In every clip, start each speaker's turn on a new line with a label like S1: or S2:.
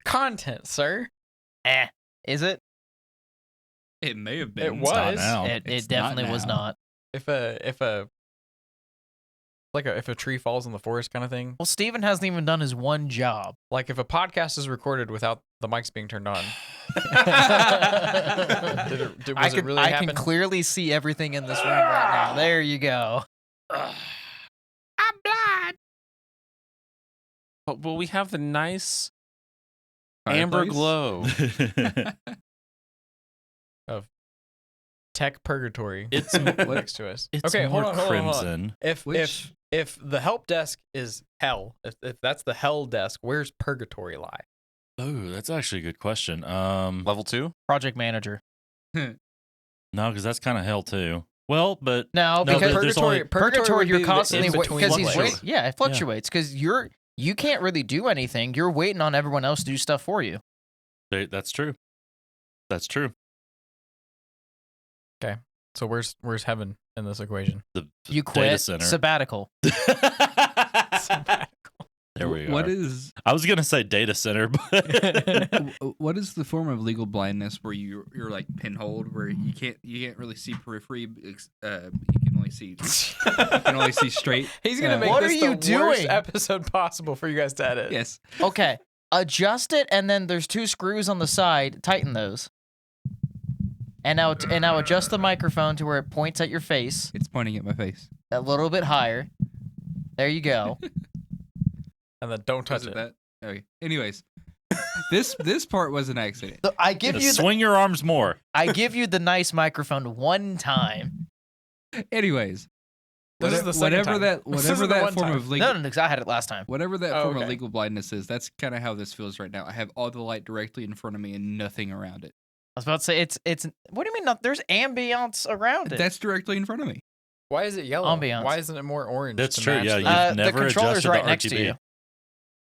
S1: content, sir.
S2: Is it?
S3: It may have been.
S1: It was.
S4: not now.
S2: It
S3: It's
S2: definitely
S3: not
S2: was
S3: now.
S2: not.
S1: If a tree falls in the forest kind of thing.
S2: Well, Steven hasn't even done his one job.
S1: Like if a podcast is recorded without the mics being turned on. Was it really
S2: I
S1: happen?
S2: can clearly see everything in this room right now. There you go.
S5: I'm blind. But will we have the nice amber
S3: Fireplace?
S5: glow?
S1: Tech purgatory.
S4: It's
S1: next to us.
S4: it's
S1: Okay,
S4: more
S1: hold on.
S4: crimson.
S1: If the help desk is hell, if that's the hell desk, where's purgatory lie?
S4: Oh, that's actually a good question.
S5: Level 2?
S2: Project manager.
S4: No, because that's kind of hell too. Well, but
S2: No,
S4: No,
S2: because
S4: there's only-
S2: purgatory, you're constantly
S1: between
S2: because he's
S4: fluctuates.
S2: yeah, it fluctuates because you can't really do anything. You're waiting on everyone else to do stuff for you.
S4: that's true. That's true.
S1: So where's heaven in this equation?
S4: The
S2: You
S4: data
S2: quit
S4: center.
S2: sabbatical.
S4: There we go.
S3: What is
S4: I was gonna say data center, but
S3: what is the form of legal blindness where you're like pinholed, where you can't really see periphery, you can only see straight.
S1: He's gonna make
S2: What
S1: this
S2: are
S1: the
S2: you
S1: worst
S2: doing?
S1: episode possible for you guys to edit.
S3: Yes.
S2: Okay, adjust it, and then there's 2 screws on the side. Tighten those. And now adjust the microphone to where it points at your face
S3: It's pointing at my face.
S2: a little bit higher. There you go.
S1: And then don't touch
S3: Was
S1: it.
S3: that? Okay. Anyways, this part was an accident.
S2: So I give you
S4: swing your arms more.
S2: I give you the nice microphone one time.
S3: Anyways,
S1: This is the second
S3: whatever
S1: time.
S3: that
S1: This isn't
S3: whatever
S1: the
S3: that
S1: one
S3: form
S1: time.
S3: of legal
S2: No, because I had it last time.
S3: whatever that
S1: Oh,
S3: form
S1: okay.
S3: of legal blindness is, that's kind of how this feels right now. I have all the light directly in front of me and nothing around it.
S2: I was about to say it's. What do you mean? Not, there's ambiance around it.
S3: That's directly in front of me.
S1: Why is it yellow?
S2: Ambiance.
S1: Why isn't it more orange?
S4: That's
S1: to
S4: true,
S1: match
S4: yeah,
S1: the-
S4: You've
S2: the
S4: never
S2: controller's
S4: adjusted
S2: right
S4: the
S2: next to
S4: RGB.
S2: you.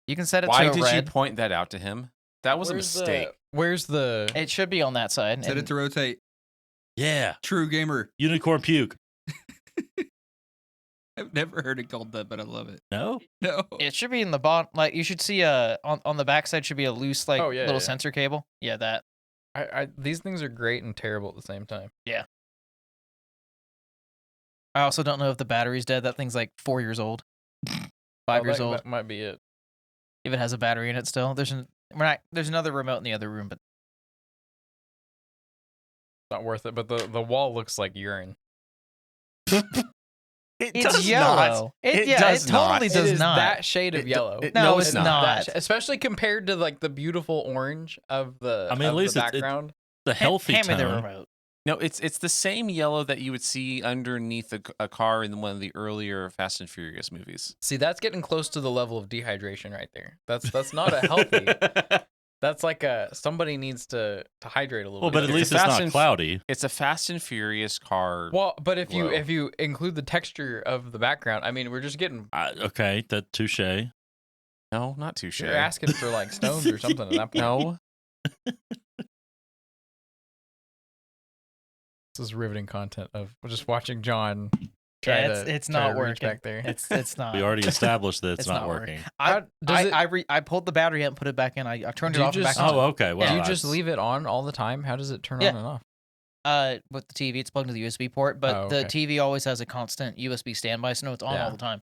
S2: You can set it
S5: Why
S2: to
S5: did
S2: red.
S5: you point that out to him? That was a mistake.
S1: Where's the?
S2: It should be on that side.
S3: Set it
S2: and
S3: to rotate.
S4: Yeah,
S3: True gamer.
S4: unicorn puke.
S3: I've never heard it called that, but I love it.
S4: No,
S3: No.
S2: it should be in the bottom. Like you should see on the back side should be a loose
S1: Oh, yeah,
S2: little
S1: yeah.
S2: sensor cable. Yeah, that.
S1: These things are great and terrible at the same time.
S2: I also don't know if the battery's dead. That thing's like 4 years old, 5 years old.
S1: That might be it.
S2: If it has a battery in it still, there's another remote in the other room, but
S1: Not worth it. But the wall looks like urine.
S2: it's yellow. It totally
S1: It
S2: does
S1: is
S2: not.
S1: that shade of yellow.
S2: No, it's not.
S1: That especially compared to like the beautiful orange of the.
S4: I mean, at
S1: of
S4: least
S1: the
S4: it's-
S1: background.
S4: the healthy
S2: Hand me the
S4: tone.
S2: remote.
S5: No, it's the same yellow that you would see underneath a car in one of the earlier Fast and Furious movies.
S1: See, that's getting close to the level of dehydration right there. That's not a healthy. That's like somebody needs to hydrate a little
S4: Well,
S1: bit.
S4: but at
S5: It's
S4: least
S5: a
S4: it's
S5: Fast
S4: not
S5: and-
S4: cloudy.
S5: It's a Fast and Furious car.
S1: Well, but if
S5: Glow.
S1: you include the texture of the background, I mean, we're just getting.
S4: Okay, that touche.
S5: No, not too sure.
S1: You're asking for like stones or something at that point.
S5: No.
S1: This is riveting content of just watching John.
S2: Yeah,
S1: try
S2: it's
S1: to
S2: not
S1: reach
S2: working.
S1: back there.
S2: It's not.
S4: We already established that it's,
S2: It's
S4: not
S2: not
S4: working.
S2: I pulled the battery out and put it back in. I turned
S1: Do
S2: it
S1: you
S2: off and
S1: just-
S2: back on.
S4: Oh, okay. Well,
S1: Do you
S4: that's-
S1: just leave it on all the time? How does it turn
S2: Yeah.
S1: on and off?
S2: With the TV, it's plugged into the USB port, but
S1: Oh,
S2: the
S1: okay.
S2: TV always has a constant USB standby, so no, it's on
S1: Yeah.
S2: all the time.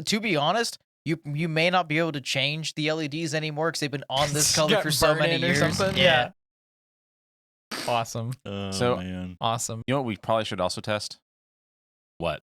S2: To be honest, you may not be able to change the LEDs anymore because they've been on this color
S1: Got
S2: for so
S1: burnt
S2: many
S1: in or
S2: years.
S1: something?
S2: Yeah.
S1: Awesome.
S4: Oh,
S5: So-
S4: man.
S1: Awesome.
S5: You know what we probably should also test?
S4: What?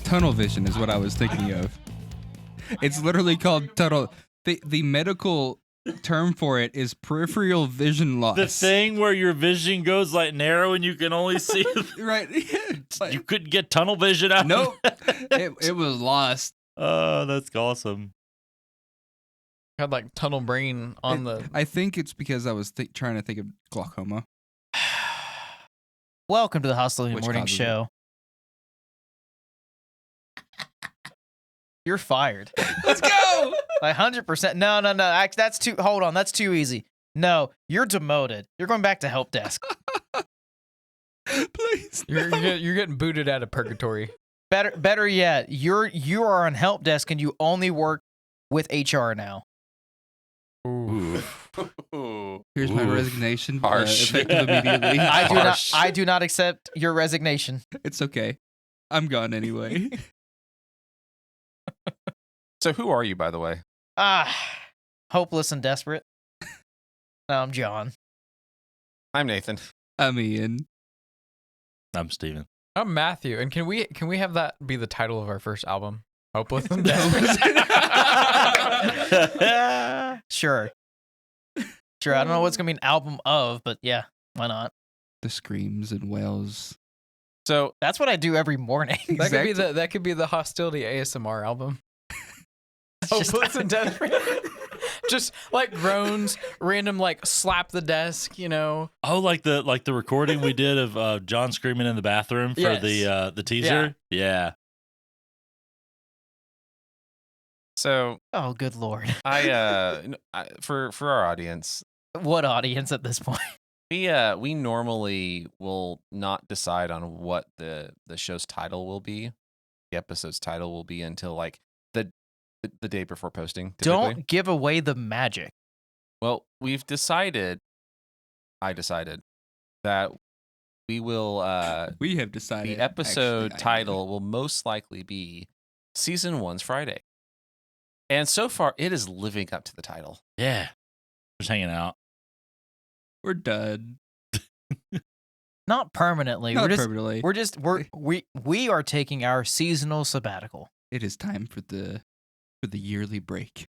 S3: Tunnel vision is what I was thinking of. It's literally called tunnel. The medical term for it is peripheral vision loss.
S4: The thing where your vision goes like narrow and you can only see.
S3: Right.
S4: You couldn't get tunnel vision out.
S3: Nope.
S4: Of that?
S3: It was lost.
S4: Oh, that's awesome.
S1: Had like tunnel brain on the.
S3: I think it's because I was trying to think of glaucoma.
S2: Welcome to the Hostility
S3: Which
S2: Morning
S3: causes
S2: Show. You're fired.
S3: Let's go.
S2: 100%. No. That's too. Hold on. That's too easy. No, you're demoted. You're going back to help desk.
S3: Please.
S1: You're getting booted out of purgatory.
S2: Better yet, you are on help desk and you only work with HR now.
S4: Ooh.
S3: Here's my
S5: Ooh.
S3: resignation.
S5: Harsh.
S3: Effective immediately.
S2: I do not accept your resignation.
S3: It's okay. I'm gone anyway.
S5: So who are you, by the way?
S2: Hopeless and desperate. No, I'm John.
S5: I'm Nathan.
S3: I'm Ian.
S4: I'm Steven.
S1: I'm Matthew, and can we have that be the title of our first album? Hopeless and
S2: Sure. I don't know what's gonna be an album of, but yeah, why not?
S3: The screams and wails.
S5: So
S2: That's what I do every morning.
S1: That could be the Hostility ASMR album. Hopeless and desperate. Just like groans, random like slap the desk, you know.
S4: Oh, like the recording we did of John screaming in the bathroom for
S1: Yes.
S4: the teaser. Yeah.
S5: So
S2: Oh, good lord.
S5: for our audience,
S2: What audience at this point?
S5: we normally will not decide on what the show's title will be, the episode's title will be until like the day before posting. Typically.
S2: Don't give away the magic.
S5: Well, I decided that we will
S3: We have decided.
S5: the episode
S3: actually,
S5: title will most likely be Season 1's Friday. And so far, it is living up to the title.
S4: Yeah. Just hanging out.
S3: We're done.
S2: Not permanently.
S3: Not permanently.
S2: We are taking our seasonal sabbatical.
S3: It is time for the yearly break.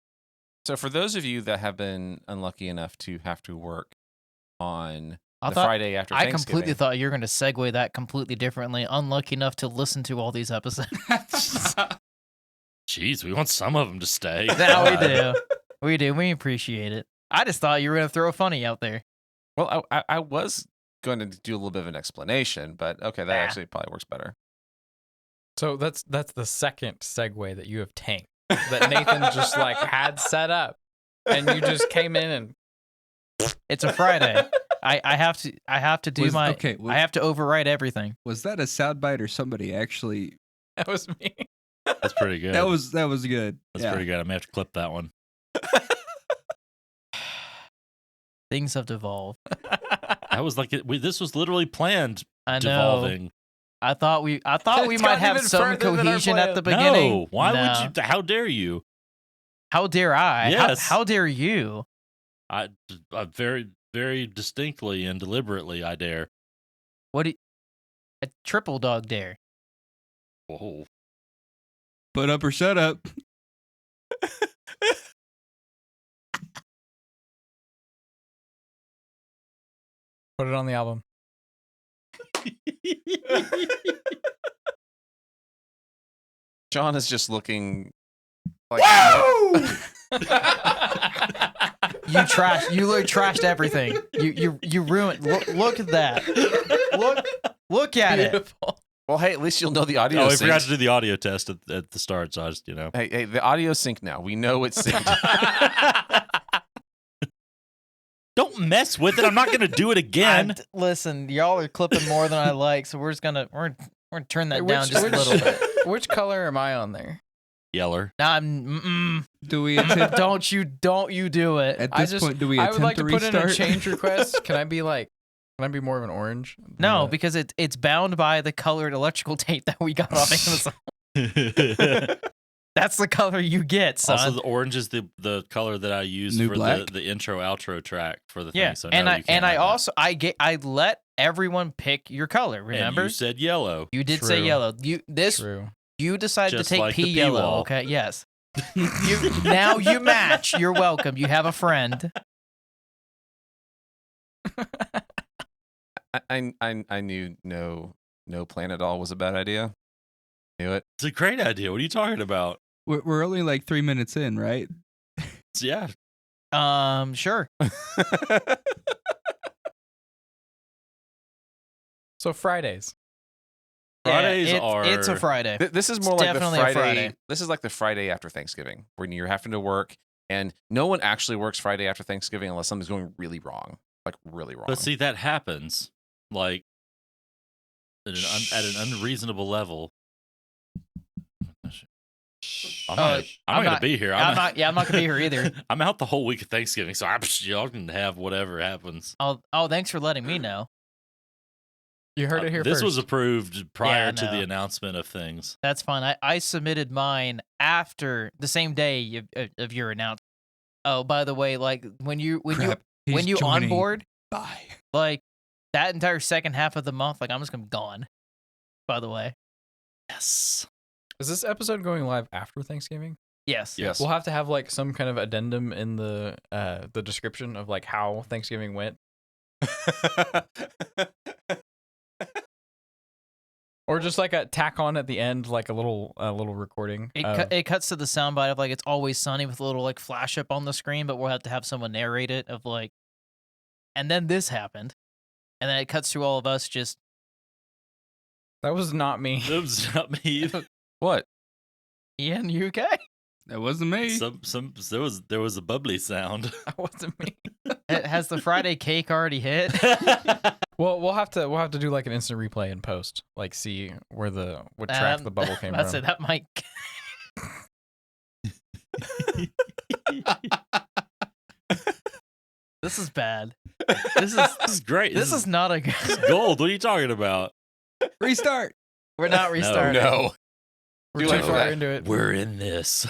S5: So for those of you that have been unlucky enough to have to work on
S2: I
S5: the
S2: thought
S5: Friday after
S2: I
S5: Thanksgiving,
S2: completely thought you were going to segue that completely differently. Unlucky enough to listen to all these episodes.
S4: Jeez, we want some of them to stay.
S2: Now we do. We do. We appreciate it. I just thought you were going to throw a funny out there.
S5: well, I was going to do a little bit of an explanation, but okay, that actually probably works better.
S1: So that's the second segue that you have tanked. That Nathan just like had set up, and you just came in and
S2: It's a Friday. I have to do
S3: I
S2: I have to overwrite everything.
S3: Was that a soundbite or somebody actually?
S1: that was me.
S4: That's pretty good.
S3: That was good.
S4: That's
S3: Yeah.
S4: pretty good. I may have to clip that one.
S2: Things have devolved.
S4: That was like this was literally planned.
S2: I know.
S4: Devolving.
S2: I thought we
S1: It's
S2: might
S1: gone
S2: have
S1: even
S2: some
S1: further than our
S2: cohesion at the
S1: plan.
S2: beginning.
S4: No. Why
S2: No.
S4: would you? How dare you?
S2: How dare I?
S4: Yes.
S2: How dare you?
S4: I very, very distinctly and deliberately, I dare.
S2: What do you, a triple dog dare?
S4: Whoa.
S3: Put up or shut up.
S1: Put it on the album.
S5: John is just looking like
S2: You literally trashed everything. You ruined. Look at that. Look at it.
S1: Beautiful.
S5: Well, hey, at least you'll know the audio.
S4: Oh, we
S5: synced.
S4: forgot to do the audio test at the start, so I just,
S5: Hey, the audio sync now. We know it's synced.
S4: Don't mess with it. I'm not going to do it again.
S2: Listen, y'all are clipping more than I like, so we're gonna turn that down just a little bit.
S1: Which color am I on there?
S4: Yeller.
S2: Nah, I'm.
S3: Do we attempt,
S2: Don't you do it.
S3: at
S1: I
S3: this
S1: just-
S3: point? Do we
S1: I
S3: attempt
S1: would like to put in a
S3: restart?
S1: change request. Can I be more of an orange?
S2: No, because it's bound by the colored electrical tape that we got off Amazon. That's the color you get, son.
S4: Also, the orange is the color that I use
S3: New
S4: for
S3: black?
S4: the intro outro track for the
S2: yeah,
S4: thing. So
S2: and
S4: no,
S2: I
S4: you can't
S2: I
S4: have that.
S2: also I let everyone pick your color. Remember,
S4: And you said yellow.
S2: you did say
S1: True.
S2: yellow.
S1: True.
S2: You decided
S4: Just
S2: to take
S4: like
S2: P
S4: the
S2: yellow.
S4: P-wall.
S2: Okay, yes. Now you match. You're welcome. You have a friend.
S5: I knew no plan at all was a bad idea. Knew it.
S4: It's a great idea. What are you talking about?
S3: We're only like 3 minutes in, right?
S4: Yeah.
S2: Sure.
S1: So Fridays.
S4: Fridays
S2: It's a
S4: are-
S2: Friday.
S5: This is more
S2: It's
S5: like the
S2: definitely a
S5: Friday.
S2: Friday.
S5: This is like the Friday after Thanksgiving, when you're having to work, and no one actually works Friday after Thanksgiving unless something's going really wrong, like really wrong.
S4: But see, that happens like at an unreasonable level. I'm not going to be here.
S2: I'm not going to be here either.
S4: I'm out the whole week of Thanksgiving, so y'all can have whatever happens.
S2: Oh, thanks for letting me know.
S1: You heard it here
S4: This
S1: first.
S4: was approved prior
S2: Yeah,
S4: to the
S2: no.
S4: announcement of things.
S2: That's fine. I submitted mine after the same day of your announcement. Oh, by the way, like when you
S3: Crap, he's
S2: when you
S3: joining.
S2: onboard,
S3: Bye.
S2: like that entire second half of the month, like I'm just gonna be gone. By the way,
S4: Yes.
S1: Is this episode going live after Thanksgiving?
S2: yes.
S5: Yes.
S1: We'll have to have like some kind of addendum in the description of like how Thanksgiving went, or just like a tack on at the end, like a little recording.
S2: It cuts to the soundbite of like it's always sunny with a little like flash up on the screen, but we'll have to have someone narrate it of like, and then this happened, and then it cuts through all of us just
S1: That was not me.
S4: It was not me either.
S5: What?
S2: in UK.
S3: That wasn't me.
S4: There was a bubbly sound.
S1: That wasn't me.
S2: Has the Friday cake already hit?
S1: Well, we'll have to do like an instant replay in post, like see what track the bubble came
S2: That's
S1: from.
S2: it. That might. This is bad. This
S4: is great.
S2: This is not a good.
S4: This is gold. What are you talking about?
S3: Restart.
S2: We're not restarting.
S5: No.
S1: We're
S5: Do
S1: too
S5: like
S1: far
S5: that.
S1: into it.
S4: We're in this.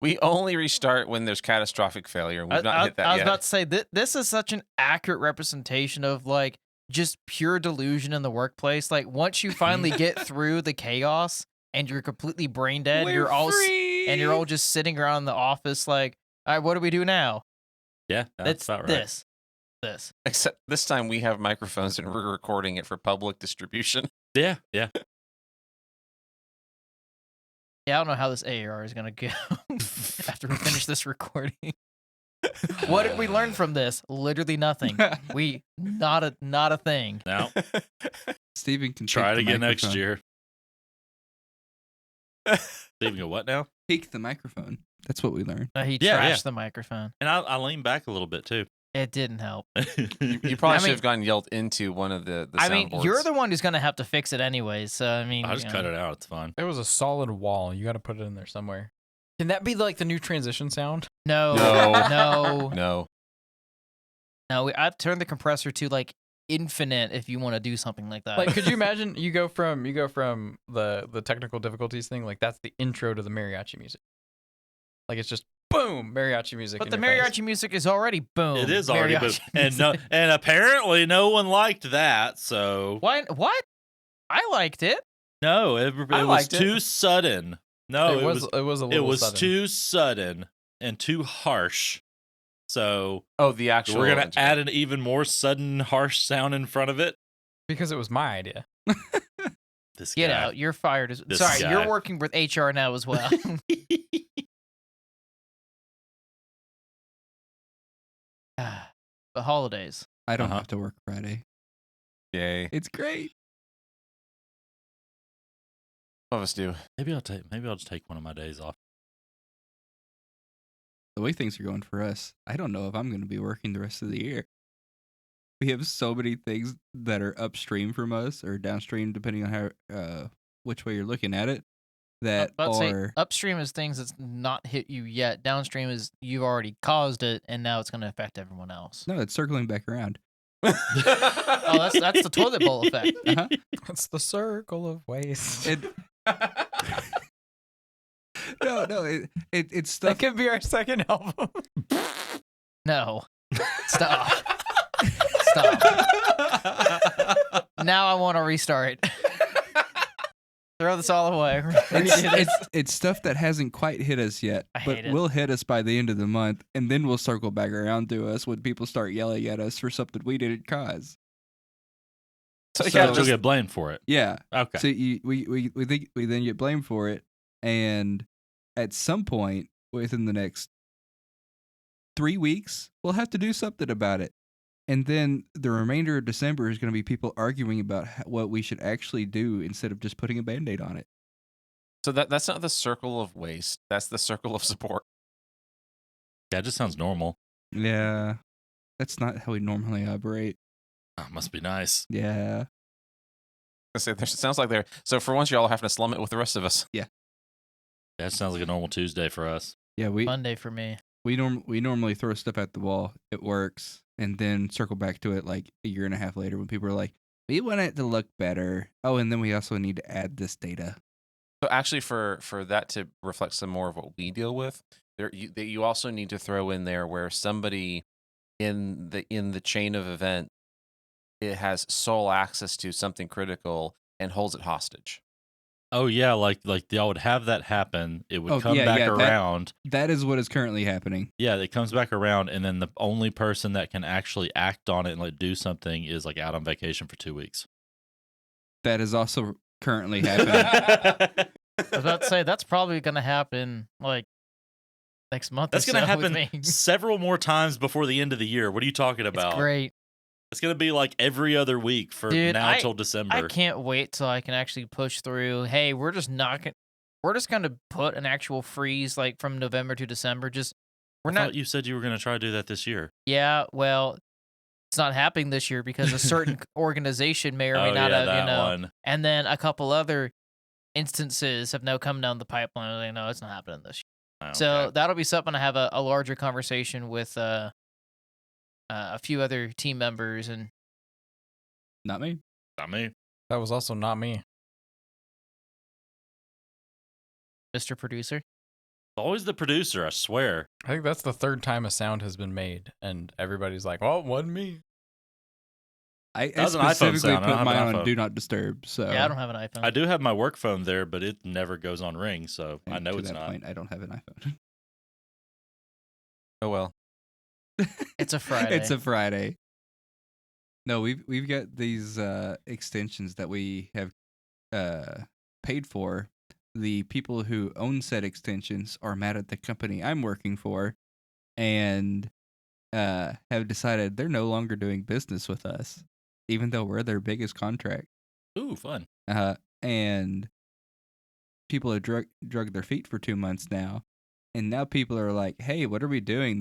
S5: We only restart when there's catastrophic failure. And we've not hit that
S2: I was
S5: yet.
S2: about to say this is such an accurate representation of like just pure delusion in the workplace. Like once you finally get through the chaos and you're completely brain dead, you're all just sitting around in the office like, all right, what do we do now?
S4: Yeah, that's about right.
S2: This.
S5: Except this time we have microphones and we're recording it for public distribution.
S4: Yeah.
S2: Yeah, I don't know how this AAR is gonna go after we finish this recording. What did we learn from this? Literally nothing. Not a thing.
S4: Now
S3: Steven can
S4: try it
S3: take the
S4: again next
S3: microphone.
S4: year. Steven, go what now?
S3: Take the microphone. That's what we learned.
S2: He
S4: Yeah,
S2: trashed the microphone.
S4: And I lean back a little bit too.
S2: It didn't help.
S5: You probably
S2: I
S5: should
S2: mean-
S5: have gotten yelled into one of the
S2: I mean,
S5: soundboards.
S2: you're the one who's gonna have to fix it anyways. So I mean,
S4: I'll just cut it out. It's fine.
S1: It was a solid wall. You got to put it in there somewhere. Can that be like the new transition sound?
S2: No,
S5: No.
S2: no.
S5: No.
S2: I've turned the compressor to like infinite if you want to do something like that.
S1: Like, could you imagine you go from the technical difficulties thing, like that's the intro to the mariachi music. Like it's just boom, mariachi music.
S2: but
S1: in
S2: the
S1: your
S2: mariachi
S1: face.
S2: music is already boom.
S4: It is already,
S2: mariachi
S4: and
S2: music.
S4: and apparently no one liked that. So
S2: What? I liked it.
S4: no, it was
S5: liked it.
S4: too sudden. No,
S1: it was a little
S4: it was
S1: sudden.
S4: too sudden and too harsh. So
S5: Oh, the actual.
S4: we're gonna add an even more sudden, harsh sound in front of it.
S1: because it was my idea.
S4: This
S2: Get
S4: guy.
S2: out. You're fired.
S4: This
S2: Sorry,
S4: guy.
S2: you're working with HR now as well. The holidays.
S3: I don't
S4: Uh-huh.
S3: have to work Friday.
S5: Yay.
S3: It's great.
S5: Some of us do.
S4: Maybe I'll just take one of my days off.
S3: The way things are going for us, I don't know if I'm going to be working the rest of the year. We have so many things that are upstream from us or downstream, depending on how which way you're looking at it. That
S2: About to say,
S3: are
S2: upstream is things that's not hit you yet. Downstream is you've already caused it, and now it's going to affect everyone else.
S3: no, it's circling back around.
S2: Oh, that's the toilet bowl effect.
S3: Uh-huh.
S1: It's the circle of waste.
S3: It, it's
S1: That
S3: stuff.
S1: could be our second album.
S2: No, stop. Stop. Now I want to restart. Throw this all away. We're gonna do this.
S3: It's stuff that hasn't quite hit us yet,
S2: I
S3: but
S2: hate it.
S3: will hit us by the end of the month, and then we'll circle back around to us when people start yelling at us for something we didn't cause.
S5: So,
S3: So-
S5: yeah,
S4: You'll
S5: just,
S4: get blamed for it.
S3: Yeah.
S4: Okay.
S3: So we think we then get blamed for it, and at some point within the next 3 weeks, we'll have to do something about it. And then the remainder of December is going to be people arguing about what we should actually do instead of just putting a Band-Aid on it.
S5: so that's not the circle of waste. That's the circle of support.
S4: Yeah, it just sounds normal.
S3: Yeah. That's not how we normally operate.
S4: Oh, must be nice.
S3: Yeah.
S5: I say it sounds like they're so. For once, y'all are having to slum it with the rest of us.
S4: That sounds like a normal Tuesday for us.
S3: Yeah, we
S2: Monday for me.
S3: normally throw stuff at the wall. It works, and then circle back to it like a year and a half later when people are like, "We want it to look better." Oh, and then we also need to add this data.
S5: So actually, for that to reflect some more of what we deal with, you also need to throw in there where somebody in the chain of event it has sole access to something critical and holds it hostage.
S4: Oh yeah, like y'all would have that happen. It would
S3: Oh,
S4: come
S3: yeah,
S4: back
S3: yeah,
S4: around.
S3: That is what is currently happening.
S4: Yeah, it comes back around, and then the only person that can actually act on it and like do something is like out on vacation for 2 weeks.
S3: That is also currently happening.
S2: I was about to say that's probably gonna happen like next month.
S4: That's
S2: or
S4: gonna
S2: so with
S4: happen
S2: me.
S4: several more times before the end of the year. What are you talking
S2: It's
S4: about?
S2: great.
S4: It's gonna be like every other week for
S2: Dude,
S4: now till December.
S2: I can't wait till I can actually push through. Hey, we're just gonna put an actual freeze like from November to December. We're
S4: I
S2: not.
S4: thought you said you were gonna try to do that this year.
S2: Yeah, well, it's not happening this year because a certain organization may or may
S4: Oh
S2: not
S4: yeah,
S2: have,
S4: that one.
S2: and then a couple other instances have now come down the pipeline. Like, no, it's not happening this year.
S4: Okay.
S2: So that'll be something to have a larger conversation with a few other team members and
S3: Not me.
S4: Not me.
S1: That was also not me.
S2: Mr. Producer.
S4: Always the producer, I swear.
S1: I think that's the third time a sound has been made, and everybody's like, "Well, it wasn't me."
S3: I
S4: That was an iPhone
S3: specifically
S4: sound. I don't
S3: put
S4: have an
S3: mine on
S4: iPhone.
S3: Do Not Disturb. So
S2: Yeah, I don't have an iPhone.
S4: I do have my work phone there, but it never goes on ring, so I
S3: and
S4: know
S3: to
S4: it's
S3: that
S4: not.
S3: point, I don't have an iPhone.
S5: Oh well.
S2: It's a Friday.
S3: It's a Friday. No, we've got these extensions that we have paid for. The people who own said extensions are mad at the company I'm working for, and have decided they're no longer doing business with us, even though we're their biggest contract.
S4: Ooh, fun.
S3: And people have drug their feet for 2 months now, and now people are like, "Hey, what are we doing?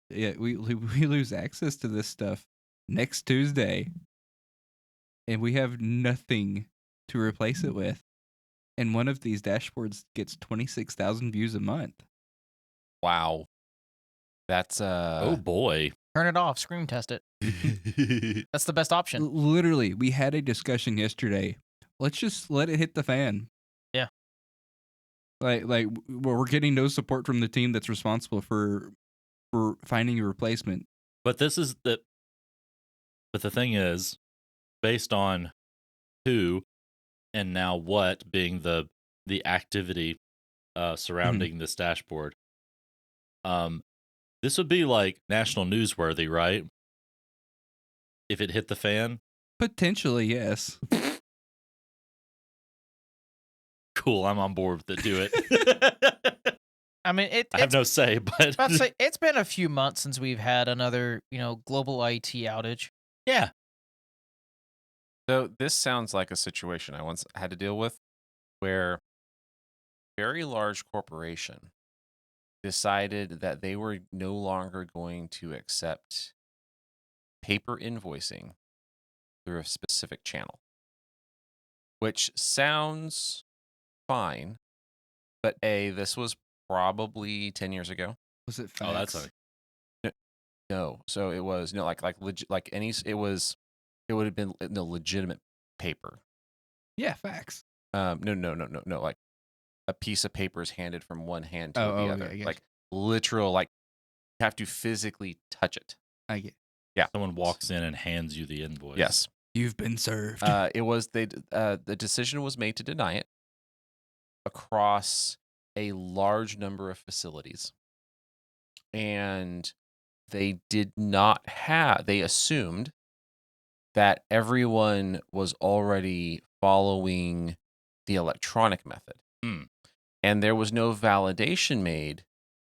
S3: We lose access to this stuff next Tuesday, and we have nothing to replace it with." And one of these dashboards gets 26,000 views a month.
S5: Wow. That's
S4: Oh boy.
S2: Turn it off. Screen test it. That's the best option.
S3: Literally, we had a discussion yesterday. Let's just let it hit the fan.
S2: Yeah.
S3: Like we're getting no support from the team that's responsible for finding a replacement.
S4: But this is the. But the thing is, based on who, and now what being the activity surrounding this dashboard, this would be like national newsworthy, right? If it hit the fan.
S3: Potentially, yes.
S4: Cool, I'm on board with it. Do it.
S2: I mean,
S4: I have no say, but
S2: about to say, it's been a few months since we've had another, global IT outage.
S4: yeah.
S5: So this sounds like a situation I once had to deal with where a very large corporation decided that they were no longer going to accept paper invoicing through a specific channel, which sounds fine, but this was probably 10 years ago.
S3: Was it
S4: Oh, that's
S3: fax?
S5: No, so it was it would have been no legitimate paper.
S3: Yeah, fax.
S5: No. Like a piece of paper is handed from one hand to the
S3: Oh,
S5: other.
S3: okay, I get
S5: Like literal, like you have to physically touch it.
S3: I get.
S4: Someone walks in and hands you the invoice.
S5: Yes.
S3: You've been served.
S5: It was the decision was made to deny it across a large number of facilities. And they assumed that everyone was already following the electronic method. And there was no validation made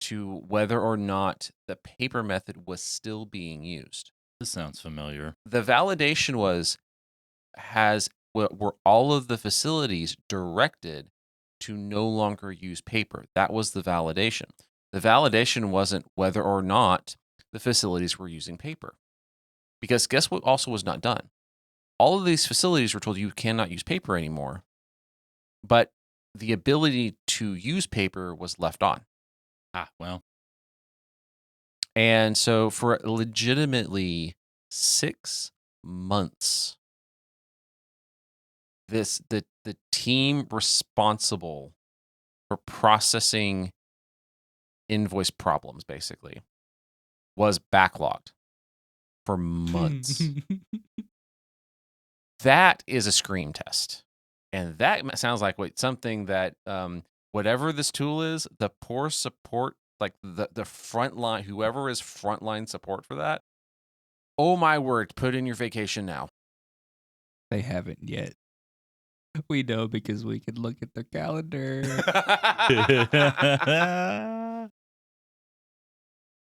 S5: to whether or not the paper method was still being used.
S4: This sounds familiar.
S5: The validation were all of the facilities directed to no longer use paper. That was the validation. The validation wasn't whether or not the facilities were using paper. Because guess what also was not done? All of these facilities were told you cannot use paper anymore, but the ability to use paper was left on.
S4: Well.
S5: And so for legitimately 6 months, the team responsible for processing invoice problems basically was backlogged for months. That is a scream test. And that sounds like something that whatever this tool is, the poor support, like the frontline, whoever is frontline support for that, oh my word, put in your vacation now.
S3: They haven't yet. We know because we can look at their calendar.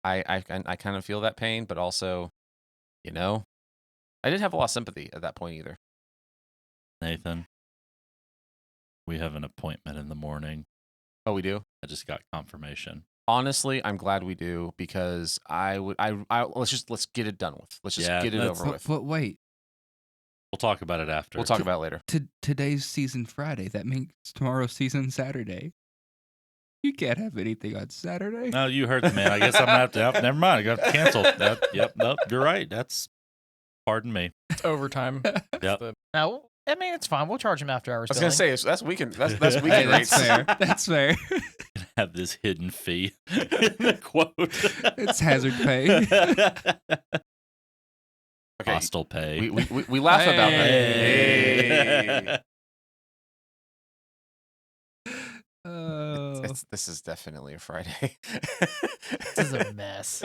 S5: I kind of feel that pain, but also, I didn't have a lot of sympathy at that point either.
S4: Nathan, we have an appointment in the morning.
S5: Oh, we do?
S4: I just got confirmation.
S5: Honestly, I'm glad we do because let's get it done with. Let's just get it over with.
S3: But wait,
S4: We'll talk about it after.
S5: We'll talk about it later.
S3: Today's season Friday. That means tomorrow's season Saturday. You can't have anything on Saturday.
S4: No, you heard the man. I guess I'm gonna have to. Never mind. I got to cancel that. Yep. Nope. You're right. Pardon me.
S1: It's overtime.
S4: Yep.
S2: No, I mean it's fine. We'll charge him after hours.
S5: I was gonna say that's weekend. That's weekend rates.
S3: That's fair. That's fair.
S4: Have this hidden fee in the quote.
S3: It's hazard pay.
S5: Okay.
S4: Hostile pay.
S5: We laugh about that.
S4: Hey.
S3: Oh.
S5: This is definitely a Friday.
S2: This is a mess.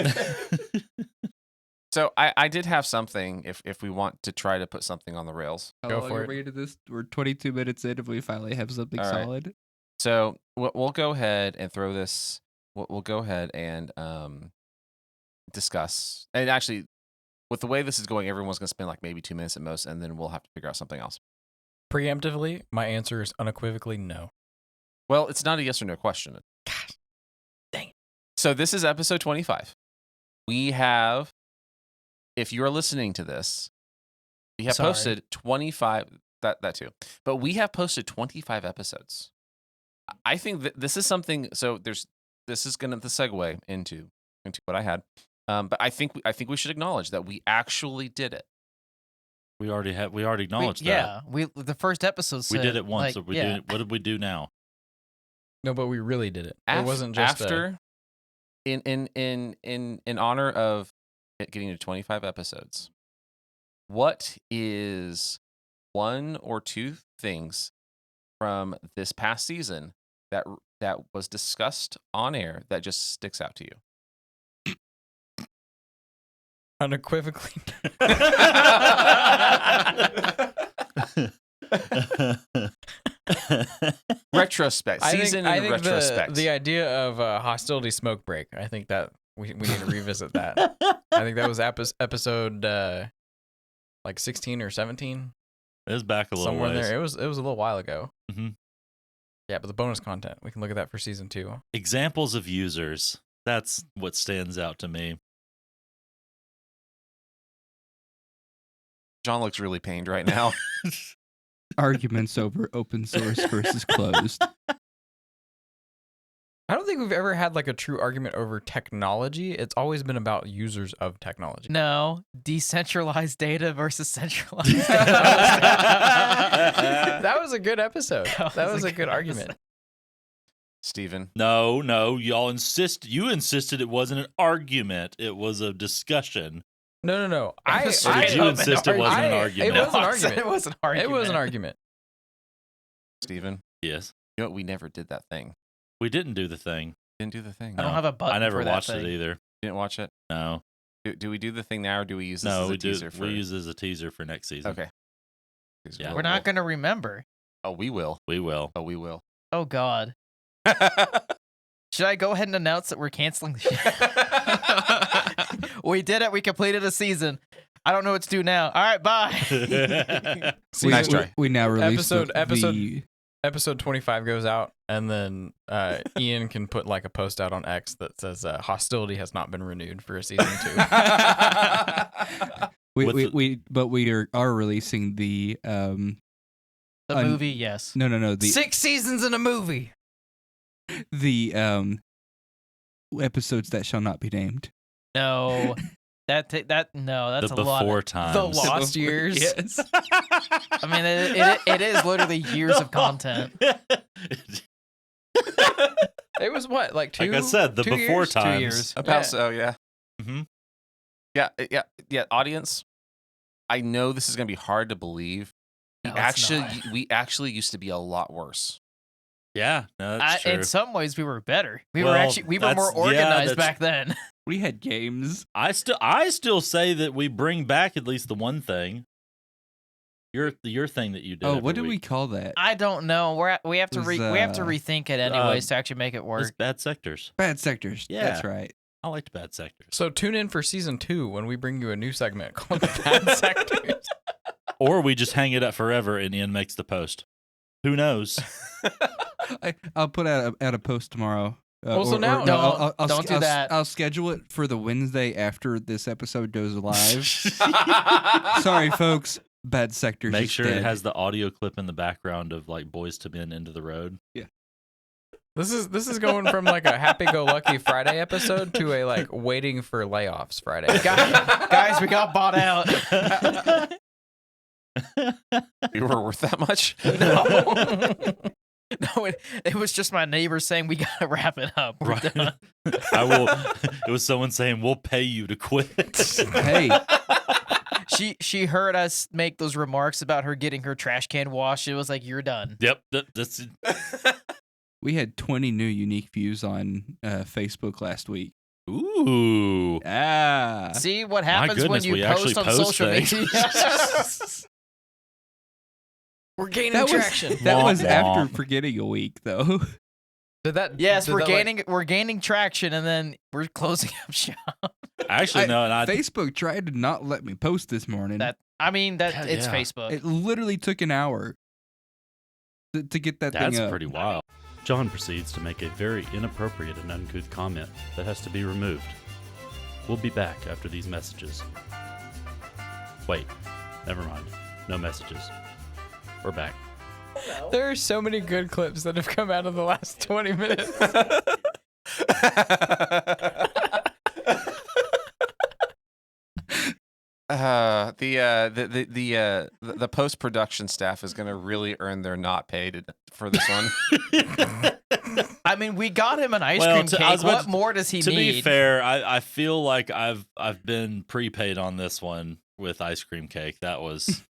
S5: So I did have something. If we want to try to put something on the rails,
S3: How
S1: Go
S3: long
S1: for
S3: are
S1: it.
S3: we into this? We're 22 minutes in, and we finally have something
S5: All right.
S3: solid.
S5: so we'll go ahead and throw this. We'll go ahead and discuss. And actually, with the way this is going, everyone's gonna spend like maybe 2 minutes at most, and then we'll have to figure out something else.
S1: Preemptively, my answer is unequivocally no.
S5: Well, it's not a yes or no question.
S1: Gosh, dang it.
S5: So this is episode 25. We have, if you're listening to this, we have
S1: Sorry.
S5: posted 25. That too, but we have posted 25 episodes. I think that this is something. So this is gonna the segue into what I had. But I think we should acknowledge that we actually did it.
S4: We already acknowledged that.
S2: Yeah, the first episode said,
S4: We did it once.
S2: Like,
S4: so what did we do now?
S1: No, but we really did it. It wasn't just
S5: after in honor of it getting to 25 episodes. What is one or two things from this past season that was discussed on air that just sticks out to you?
S1: unequivocally.
S5: Retrospect. Season and retrospect.
S1: The idea of hostility smoke break. I think that we need to revisit that. I think that was episode like 16 or 17.
S4: It was back a little
S1: Somewhere in
S4: ways.
S1: there. It was a little while ago.
S4: Mm-hmm.
S1: Yeah, but the bonus content, we can look at that for season 2.
S4: Examples of users. That's what stands out to me.
S5: John looks really pained right now.
S3: Arguments over open source versus closed.
S1: I don't think we've ever had like a true argument over technology. It's always been about users of technology.
S2: No, decentralized data versus centralized data.
S1: That was a good episode. That was a good argument.
S5: Steven.
S4: No, y'all you insisted it wasn't an argument. It was a discussion.
S1: No.
S4: Or did you insist it wasn't an argument?
S1: It was an argument.
S2: It was an argument.
S1: It was an argument.
S5: Steven.
S4: Yes.
S5: You know what? We never did that thing.
S4: We didn't do the thing.
S5: Didn't do the thing.
S2: I don't have a button.
S4: I never
S2: for that
S4: watched
S2: thing.
S4: it either.
S5: Didn't watch it.
S4: No.
S5: Do we do the thing now, or do we use this
S4: No,
S5: as a
S4: we do.
S5: teaser? For...
S4: We use it as a teaser for next season.
S5: Okay.
S4: Yeah.
S2: We're not going to remember.
S5: Oh, we will.
S4: We will.
S5: Oh, we will.
S2: Oh, God. Should I go ahead and announce that we're canceling the show? We did it. We completed a season. I don't know what to do now. All right, bye.
S5: Nice try.
S3: We now release
S1: Episode 25 goes out, and then Ian can put like a post out on X that says Hostility has not been renewed for a season 2.
S3: But we are releasing the
S2: movie, yes.
S3: No. The
S1: 6 seasons in a movie.
S3: The episodes that shall not be named.
S2: No. That's
S4: the
S2: a lot.
S4: before
S2: Of,
S4: times.
S1: The lost years.
S3: Yes.
S2: I mean, it is literally years of content.
S1: It was what, like 2?
S4: Like I said, the
S1: 2
S4: before
S1: years? 2
S4: times.
S1: years.
S5: About
S1: Yeah.
S5: so, yeah.
S4: Mm-hmm.
S5: Yeah. Audience, I know this is gonna be hard to believe.
S2: No, it's not.
S5: We actually used to be a lot worse.
S4: Yeah, no, that's true.
S2: In some ways, we were better. We
S4: Well,
S2: were more organized back then.
S3: We had games.
S4: I still say that we bring back at least the one thing. Your thing that you did.
S3: Oh,
S4: every
S3: what do we
S4: week.
S3: call that?
S2: I don't know. We have to
S3: Was,
S2: we have to rethink it anyways to actually make it
S4: It's
S2: work.
S4: bad sectors.
S3: Bad sectors.
S4: Yeah.
S3: That's right.
S4: I liked bad sectors.
S1: So tune in for season 2 when we bring you a new segment called The Bad Sectors.
S4: Or we just hang it up forever and Ian makes the post. Who knows?
S3: I'll put out a post tomorrow.
S1: Also now-
S2: Don't do that.
S3: I'll schedule it for the Wednesday after this episode goes live. Sorry, folks. Bad sectors.
S4: Make
S3: is
S4: sure
S3: dead.
S4: it has the audio clip in the background of like Boys to Men Into the Road.
S1: This is going from like a happy-go-lucky Friday episode to a like waiting for layoffs Friday.
S2: Guys, we got bought out.
S5: You were worth that much?
S2: No, it was just my neighbor saying we gotta wrap it up. We're
S4: Right.
S2: done.
S4: I will. It was someone saying, "We'll pay you to quit."
S3: Hey,
S2: She heard us make those remarks about her getting her trash can washed. It was like, you're done.
S4: Yep. That's
S3: we had 20 new unique views on Facebook last week.
S4: ooh.
S3: Ah,
S2: See what happens when
S4: goodness,
S2: you
S4: we
S2: post
S4: actually
S2: on
S4: post
S2: social
S4: things.
S2: media.
S1: We're gaining
S3: that
S1: traction.
S3: that was
S4: Womp
S3: after
S4: womp.
S3: forgetting a week, though.
S2: Yes,
S1: did
S2: we're
S1: that, like-
S2: gaining traction, and then we're closing up shop.
S4: Actually, no. And I
S3: Facebook tried to not let me post this morning.
S2: It's
S4: Yeah.
S2: Facebook.
S3: It literally took an hour to get that
S4: That's
S3: thing up.
S4: pretty wild.
S6: John proceeds to make a very inappropriate and uncouth comment that has to be removed. We'll be back after these messages. Wait, never mind. No messages. We're back.
S1: There are so many good clips that have come out of the last 20 minutes.
S5: The post production staff is gonna really earn their not paid for this one.
S2: I mean, we got him an ice
S4: Well,
S2: cream
S4: to- I was
S2: cake.
S4: about
S2: What
S4: to-
S2: more does he
S4: To
S2: need?
S4: be fair, I feel like I've been prepaid on this one with ice cream cake. That was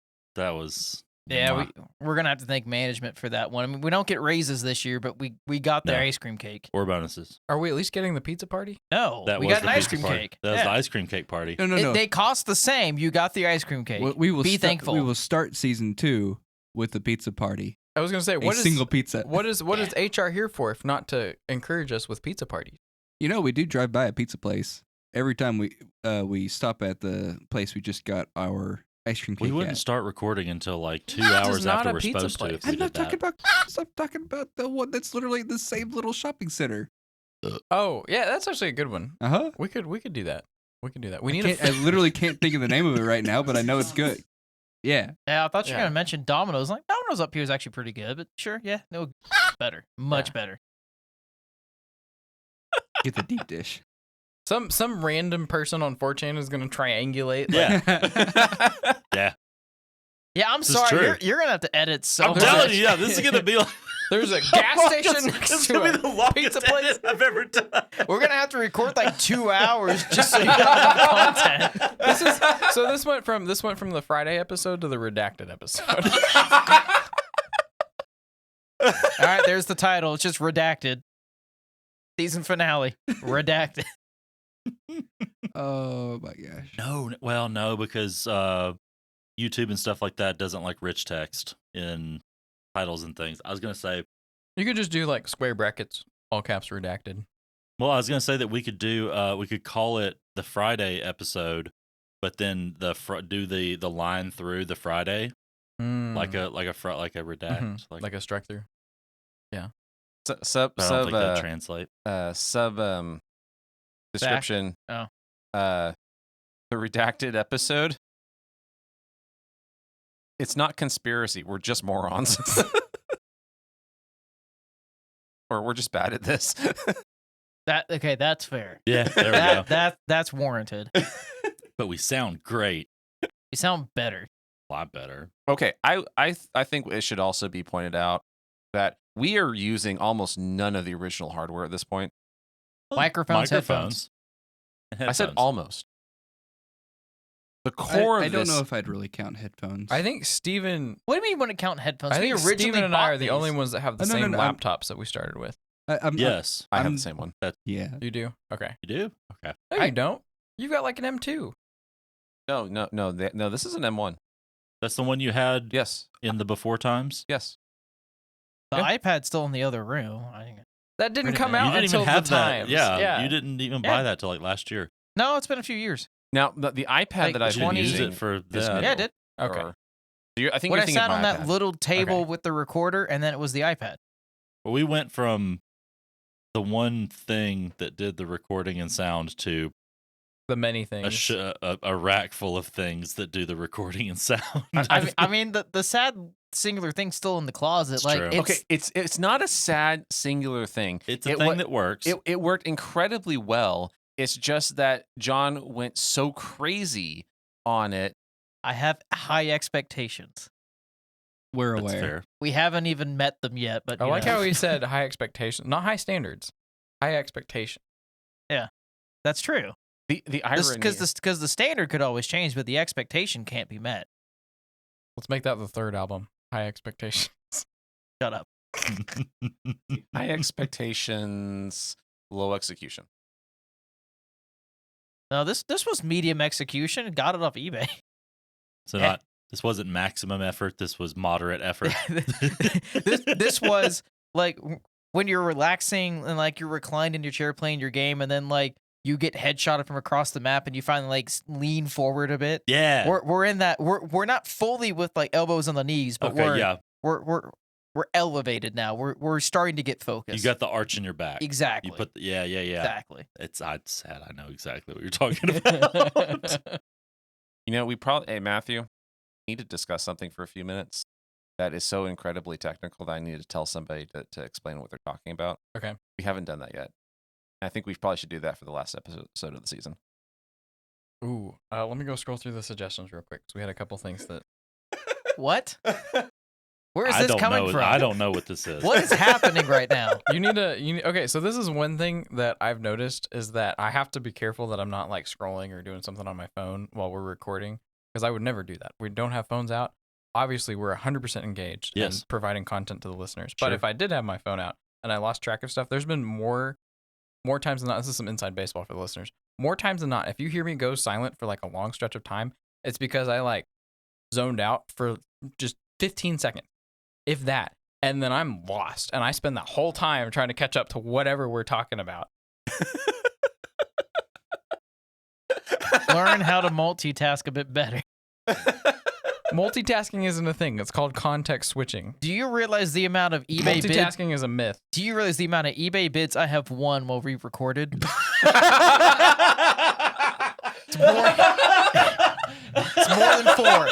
S2: Yeah, we're gonna have to thank management for that one. I mean, we don't get raises this year, but we got their
S4: No.
S2: ice cream cake.
S4: or bonuses.
S1: Are we at least getting the pizza party?
S2: No,
S4: That
S2: we
S4: was
S2: got an
S4: the
S2: ice
S4: pizza
S2: cream
S4: party.
S2: cake.
S4: That was
S2: Yeah.
S4: the ice cream cake party.
S3: No.
S2: They cost the same. You got the ice cream cake.
S3: We will
S2: Be
S3: sta-
S2: thankful.
S3: We will start season 2 with the pizza party.
S1: I was gonna say,
S3: A
S1: what is
S3: single pizza.
S1: what is HR here for if not to encourage us with pizza parties?
S3: You know, we do drive by a pizza place every time we stop at the place we just got our ice cream cake.
S4: We wouldn't
S3: at.
S4: start recording until like 2
S1: This is
S4: hours
S1: not
S4: after
S1: a
S4: we're
S1: pizza
S4: supposed to.
S1: place.
S4: If we
S3: I'm not
S4: did that.
S3: talking about. I'm talking about the one that's literally the same little shopping center.
S1: Oh yeah, that's actually a good one.
S3: Uh huh.
S1: We could do that. We could do that. We
S3: I,
S1: need
S3: I literally can't think of the name of it right now, but I know it's good. Yeah.
S2: Yeah, I thought you were
S1: Yeah.
S2: gonna mention Domino's. Like Domino's up here is actually pretty good, but sure, yeah, no, better, much
S1: Yeah.
S2: better.
S3: Get the deep dish.
S1: some random person on 4chan is gonna triangulate.
S4: Yeah. Yeah.
S2: Yeah, I'm
S4: This is
S2: sorry,
S4: true.
S2: you're gonna have to edit so
S4: I'm
S2: much.
S4: telling you, yeah, this is gonna be like
S1: There's a gas station
S4: It's
S1: next to
S4: gonna be
S1: a
S4: the longest
S1: pizza place.
S4: edit I've ever done.
S2: We're gonna have to record like 2 hours just so you have enough content.
S1: This went from the Friday episode to the redacted episode.
S2: All right, there's the title. It's just Redacted. Season finale. Redacted.
S3: Oh my gosh.
S4: No, because YouTube and stuff like that doesn't like rich text in titles and things. I was gonna say,
S1: You could just do like square brackets, all caps redacted.
S4: well, I was gonna say that we could do, we could call it the Friday episode, but then do the line through the Friday, like a redact,
S1: like a strike through.
S5: Sub
S4: I don't think that translate.
S5: Description.
S2: Oh.
S5: The redacted episode. It's not conspiracy. We're just morons. Or we're just bad at this.
S2: Okay, that's fair.
S4: Yeah, there we go.
S2: That's warranted.
S4: But we sound great,
S2: You sound better.
S4: a lot better.
S5: Okay, I think it should also be pointed out that we are using almost none of the original hardware at this point.
S2: Microphones, headphones.
S4: And
S5: I said
S4: headphones.
S5: almost. The core
S3: I
S5: of
S3: don't
S5: this.
S3: know if I'd really count headphones.
S1: I think Steven.
S2: What do you mean when it count headphones?
S1: I
S2: We
S1: think
S2: originally
S1: Steven and I
S2: bought
S1: are the
S2: these.
S1: only ones that have the
S3: No,
S1: same
S3: no, I'm-
S1: laptops that we started with.
S3: I'm
S4: Yes,
S5: I have
S3: I'm-
S5: the same one.
S3: Yeah.
S1: You do? Okay.
S4: you do. Okay.
S1: No, you don't. You've got like an M2.
S5: No. This is an M1.
S4: That's the one you had
S5: Yes.
S4: in the before times.
S5: Yes.
S2: The iPad's still in the other room.
S1: That didn't
S2: Wait a
S1: come
S2: minute.
S1: out
S4: You didn't
S1: until
S4: even have
S1: the
S4: that.
S1: times.
S4: Yeah, you didn't even
S2: Yeah.
S4: buy that till like last year.
S2: No, it's been a few years.
S5: Now the iPad
S2: Like
S5: that I've
S4: You
S5: been
S4: didn't use
S5: using
S4: it for
S5: this
S4: that.
S2: Yeah, I did.
S1: Okay.
S5: or- I think
S2: When
S5: you're
S2: I
S5: thinking
S2: sat
S5: of
S2: on
S5: my
S2: that
S5: iPad.
S2: little table
S1: Okay.
S2: with the recorder, and then it was the iPad.
S4: Well, we went from the one thing that did the recording and sound to
S1: The many things.
S4: a rack full of things that do the recording and sound.
S2: I mean, the sad singular thing's still in the closet.
S4: It's
S2: Like,
S4: true.
S2: it's,
S5: Okay, it's not a sad singular thing.
S4: It's a
S5: It
S4: thing
S5: wa-
S4: that works.
S5: It worked incredibly well. It's just that John went so crazy on it.
S2: I have high expectations.
S3: We're
S4: That's
S3: aware.
S4: fair.
S2: We haven't even met them yet, but
S1: I
S2: you
S1: like
S2: know.
S1: how he said high expectations, not high standards. High expectation.
S2: That's true.
S5: The irony.
S2: Because the standard could always change, but the expectation can't be met.
S1: Let's make that the third album. High expectations.
S2: Shut up.
S5: high expectations, low execution.
S2: No, this was medium execution. Got it off eBay.
S4: So
S2: Yeah.
S4: not this wasn't maximum effort. This was moderate effort.
S2: this was like when you're relaxing and like you're reclined in your chair playing your game, and then like you get headshotted from across the map, and you finally like lean forward a bit.
S4: Yeah.
S2: We're in that. We're not fully with like elbows on the knees, but
S4: Okay. Yeah.
S2: we're elevated now. We're starting to get focused.
S4: You got the arch in your back.
S2: exactly.
S4: You put yeah.
S2: exactly.
S4: It's sad. I know exactly what you're talking about.
S5: You know, we probably, hey, Matthew, need to discuss something for a few minutes that is so incredibly technical that I need to tell somebody to explain what they're talking about.
S1: Okay.
S5: We haven't done that yet. I think we probably should do that for the last episode of the season.
S1: Ooh. Let me go scroll through the suggestions real quick. So we had a couple things that.
S2: What? Where is
S4: I
S2: this
S4: don't
S2: coming
S4: know.
S2: from?
S4: I don't know what this is.
S2: What is happening right now?
S1: Okay, so this is one thing that I've noticed is that I have to be careful that I'm not like scrolling or doing something on my phone while we're recording, because I would never do that. We don't have phones out. Obviously, we're 100% engaged
S4: Yes.
S1: in providing content to the listeners. But
S4: Sure.
S1: if I did have my phone out and I lost track of stuff, there's been more times than not. This is some inside baseball for the listeners. More times than not, if you hear me go silent for like a long stretch of time, it's because I like zoned out for just 15 seconds, if that. And then I'm lost. And I spend that whole time trying to catch up to whatever we're talking about.
S2: Learn how to multitask a bit better.
S1: Multitasking isn't a thing. It's called context switching.
S2: Do you realize the amount of eBay bids?
S1: Multitasking is a myth.
S2: Do you realize the amount of eBay bids I have won while we recorded? It's more than 4.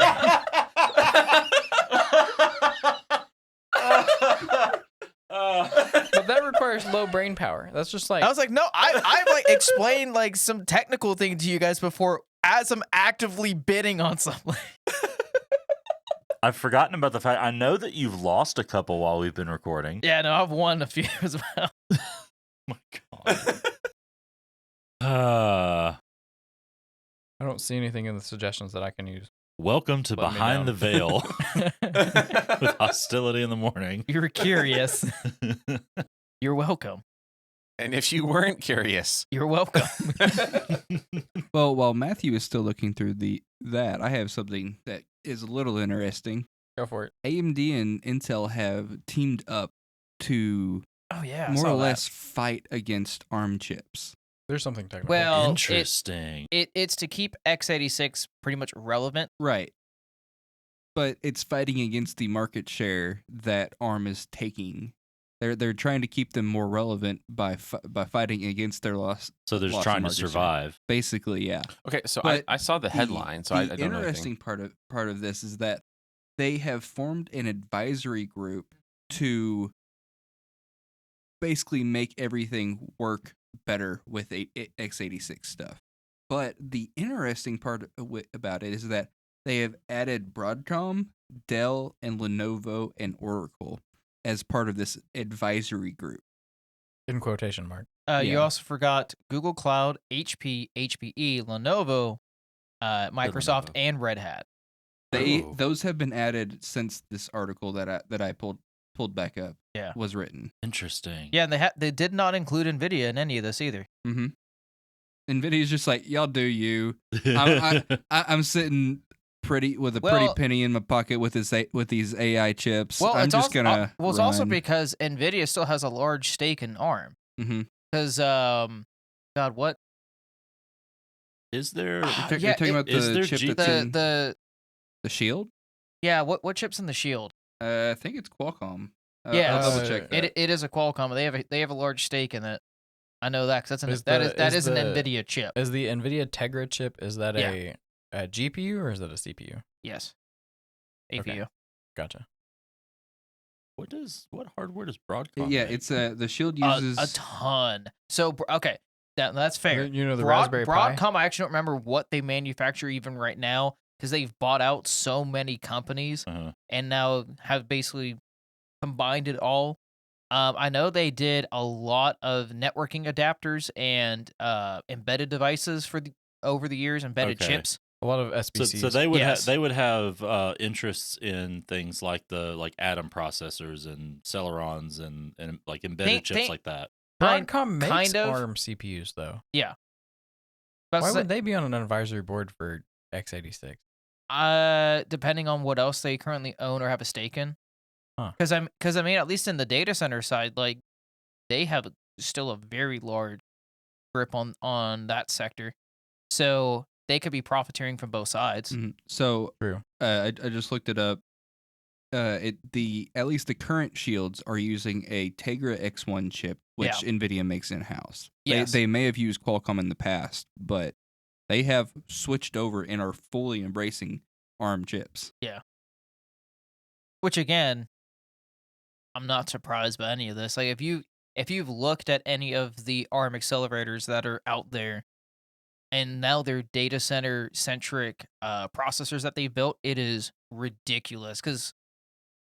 S1: But that requires low brain power. That's just like
S2: I was like, no, I've like explained like some technical thing to you guys before as I'm actively bidding on something.
S4: I've forgotten about the fact. I know that you've lost a couple while we've been recording.
S2: Yeah, no, I've won a few as well.
S4: My God.
S1: I don't see anything in the suggestions that I can use.
S4: Welcome to
S1: Let me
S4: Behind
S1: know.
S4: the Veil with Hostility in the Morning.
S2: You're curious. You're welcome.
S5: And if you weren't curious,
S2: You're welcome.
S3: Well, while Matthew is still looking through that, I have something that is a little interesting.
S1: Go for it.
S3: AMD and Intel have teamed up to
S2: Oh yeah, I
S3: more
S2: saw
S3: or
S2: that.
S3: less fight against ARM chips.
S1: There's something technical.
S2: Well,
S4: Interesting.
S2: it's to keep x86 pretty much relevant.
S3: Right. But it's fighting against the market share that ARM is taking. They're trying to keep them more relevant by fighting against their loss.
S4: So they're
S3: loss
S4: just
S3: of
S4: trying to
S3: market share.
S4: survive.
S3: Basically, yeah.
S5: okay. So
S3: But
S5: I saw the headline, so I don't know anything.
S3: interesting part of this is that they have formed an advisory group to basically make everything work better with x86 stuff. But the interesting part about it is that they have added Broadcom, Dell, and Lenovo and Oracle as part of this advisory group.
S1: In quotation mark.
S2: You
S3: Yeah.
S2: also forgot Google Cloud, HP, HPE, Lenovo, Microsoft,
S4: Lenovo.
S2: and Red Hat.
S4: Oh.
S3: Those have been added since this article that I pulled back up
S2: Yeah.
S3: was written.
S4: Interesting.
S2: Yeah, and they did not include Nvidia in any of this either.
S3: Mm-hmm. NVIDIA's just like, y'all do you. I'm sitting with a pretty
S2: Well-
S3: penny in my pocket with these AI chips.
S2: Well,
S3: I'm
S2: it's
S3: just
S2: also,
S3: gonna.
S2: well, it's also
S3: run.
S2: because Nvidia still has a large stake in ARM.
S3: Mhm.
S2: Because God, what
S4: Is there?
S3: You're
S2: yeah,
S3: talking about
S4: is
S3: the
S4: there
S3: chip
S4: G-
S3: that's in
S2: the
S3: the Shield.
S2: yeah, what chips in the Shield?
S3: I think it's Qualcomm.
S2: Yeah,
S3: I'll double check that.
S2: It is a Qualcomm. They have a large stake in it. I know that because
S1: Is
S2: that is an
S1: the-
S2: Nvidia chip.
S1: Is the NVIDIA Tegra chip, is that
S2: Yeah.
S1: a GPU or is that a CPU?
S2: Yes,
S1: Okay.
S2: APU.
S1: Gotcha.
S4: What hardware does Broadcom?
S3: Yeah,
S4: make?
S3: it's the Shield uses
S2: A ton. So okay, that's fair.
S1: You know the Raspberry Pi?
S2: Broadcom, I actually don't remember what they manufacture even right now because they've bought out so many companies
S4: Uh-huh.
S2: and now have basically combined it all. I know they did a lot of networking adapters and embedded devices over the years, embedded
S4: Okay.
S2: chips.
S1: A lot of
S4: So,
S1: SBCs.
S4: so they would
S2: Yes.
S4: they would have interests in things like the Atom processors and Celerons and like embedded chips
S2: Think-
S4: like that.
S1: Broadcom makes
S2: kind of.
S1: ARM CPUs though.
S2: But
S1: Why would they be on an advisory board for x86?
S2: depending on what else they currently own or have a stake in.
S1: Huh.
S2: Because I mean, at least in the data center side, like they have still a very large grip on that sector, so they could be profiteering from both sides.
S3: Mhm. So
S1: True.
S3: I just looked it up. At least the current Shields are using a Tegra X1 chip, which NVIDIA makes in house.
S2: Yes.
S3: They may have used Qualcomm in the past, but they have switched over and are fully embracing ARM chips.
S2: Which again, I'm not surprised by any of this. Like if you've looked at any of the ARM accelerators that are out there, and now they're data center centric processors that they've built, it is ridiculous. Because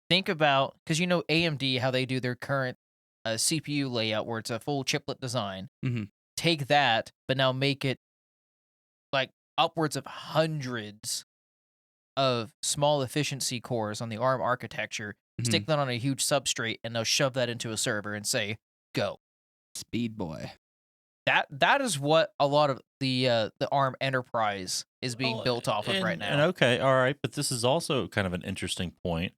S2: think about AMD, how they do their current CPU layout where it's a full chiplet design.
S3: Mhm.
S2: Take that, but now make it like upwards of hundreds of small efficiency cores on the ARM architecture. Stick that on a huge substrate, and they'll shove that into a server and say, "Go."
S3: Speed boy.
S2: That is what a lot of the ARM enterprise is being
S4: Well,
S2: built off of right
S4: and
S2: now.
S4: okay, all right, but this is also kind of an interesting point,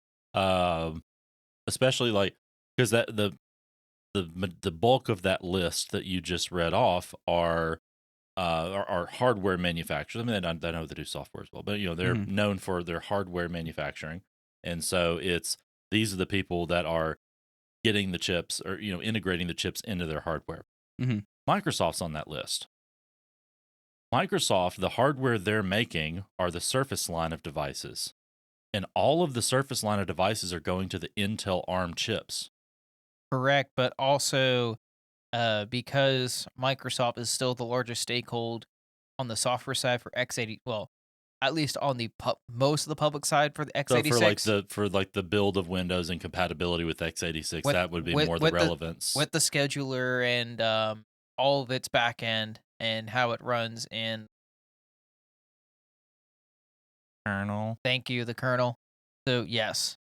S4: especially like because that the bulk of that list that you just read off are hardware manufacturers. I mean, I know they do software as well, but they're
S3: Mhm.
S4: known for their hardware manufacturing, and so these are the people that are getting the chips or integrating the chips into their hardware.
S3: Mhm.
S4: Microsoft's on that list. Microsoft, the hardware they're making are the Surface line of devices. And all of the Surface line of devices are going to the Intel ARM chips.
S2: Correct, but also because Microsoft is still the largest stakeholder on the software side for x80, well, at least on the most of the public side for the x86.
S4: So for the build of Windows and compatibility with x86,
S2: With-
S4: that would be
S2: with-
S4: more the
S2: with the-
S4: relevance.
S2: with the scheduler and all of its back end and how it runs and
S5: Kernel.
S2: Thank you, the kernel. So yes,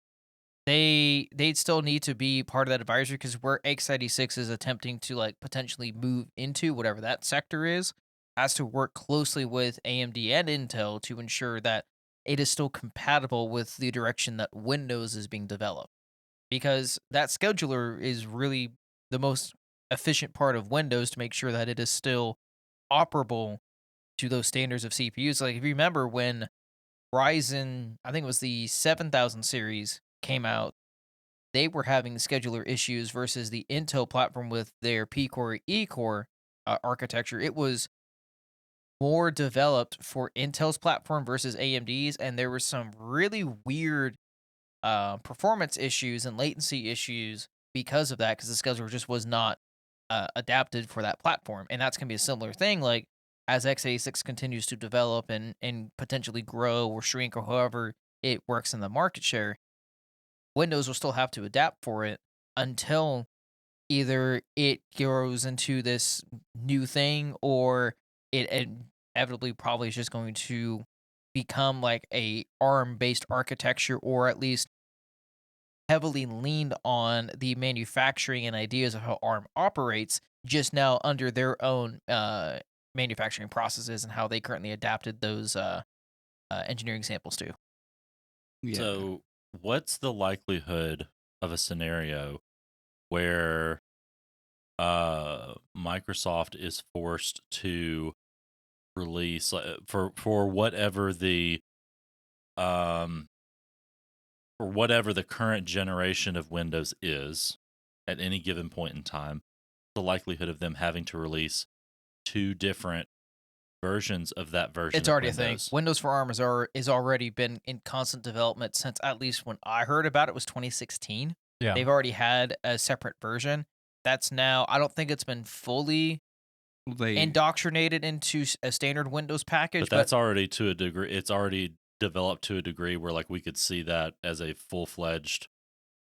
S2: they'd still need to be part of that advisory because where x86 is attempting to like potentially move into whatever that sector is, has to work closely with AMD and Intel to ensure that it is still compatible with the direction that Windows is being developed. Because that scheduler is really the most efficient part of Windows to make sure that it is still operable to those standards of CPUs. Like if you remember when Ryzen, I think it was the 7000 series came out, they were having scheduler issues versus the Intel platform with their P core E core architecture. It was more developed for Intel's platform versus AMD's, and there were some really weird performance issues and latency issues because of that, because the scheduler just was not adapted for that platform. And that's going to be a similar thing. Like as x86 continues to develop and potentially grow or shrink or however it works in the market share, Windows will still have to adapt for it until either it grows into this new thing or it inevitably probably is just going to become like a ARM based architecture, or at least heavily leaned on the manufacturing and ideas of how ARM operates, just now under their own manufacturing processes and how they currently adapted those engineering samples to.
S3: Yeah.
S4: So, what's the likelihood of a scenario where Microsoft is forced to release for whatever the um for whatever the current generation of Windows is at any given point in time, the likelihood of them having to release two different versions of that version
S2: It's
S4: of
S2: already a thing.
S4: Windows?
S2: Windows for ARM is already been in constant development since at least when I heard about it was 2016.
S1: Yeah.
S2: They've already had a separate version. That's now, I don't think it's been fully
S3: They
S2: indoctrinated into a standard Windows package,
S4: But that's already to a degree. It's already developed to a degree where like we could see that as a full-fledged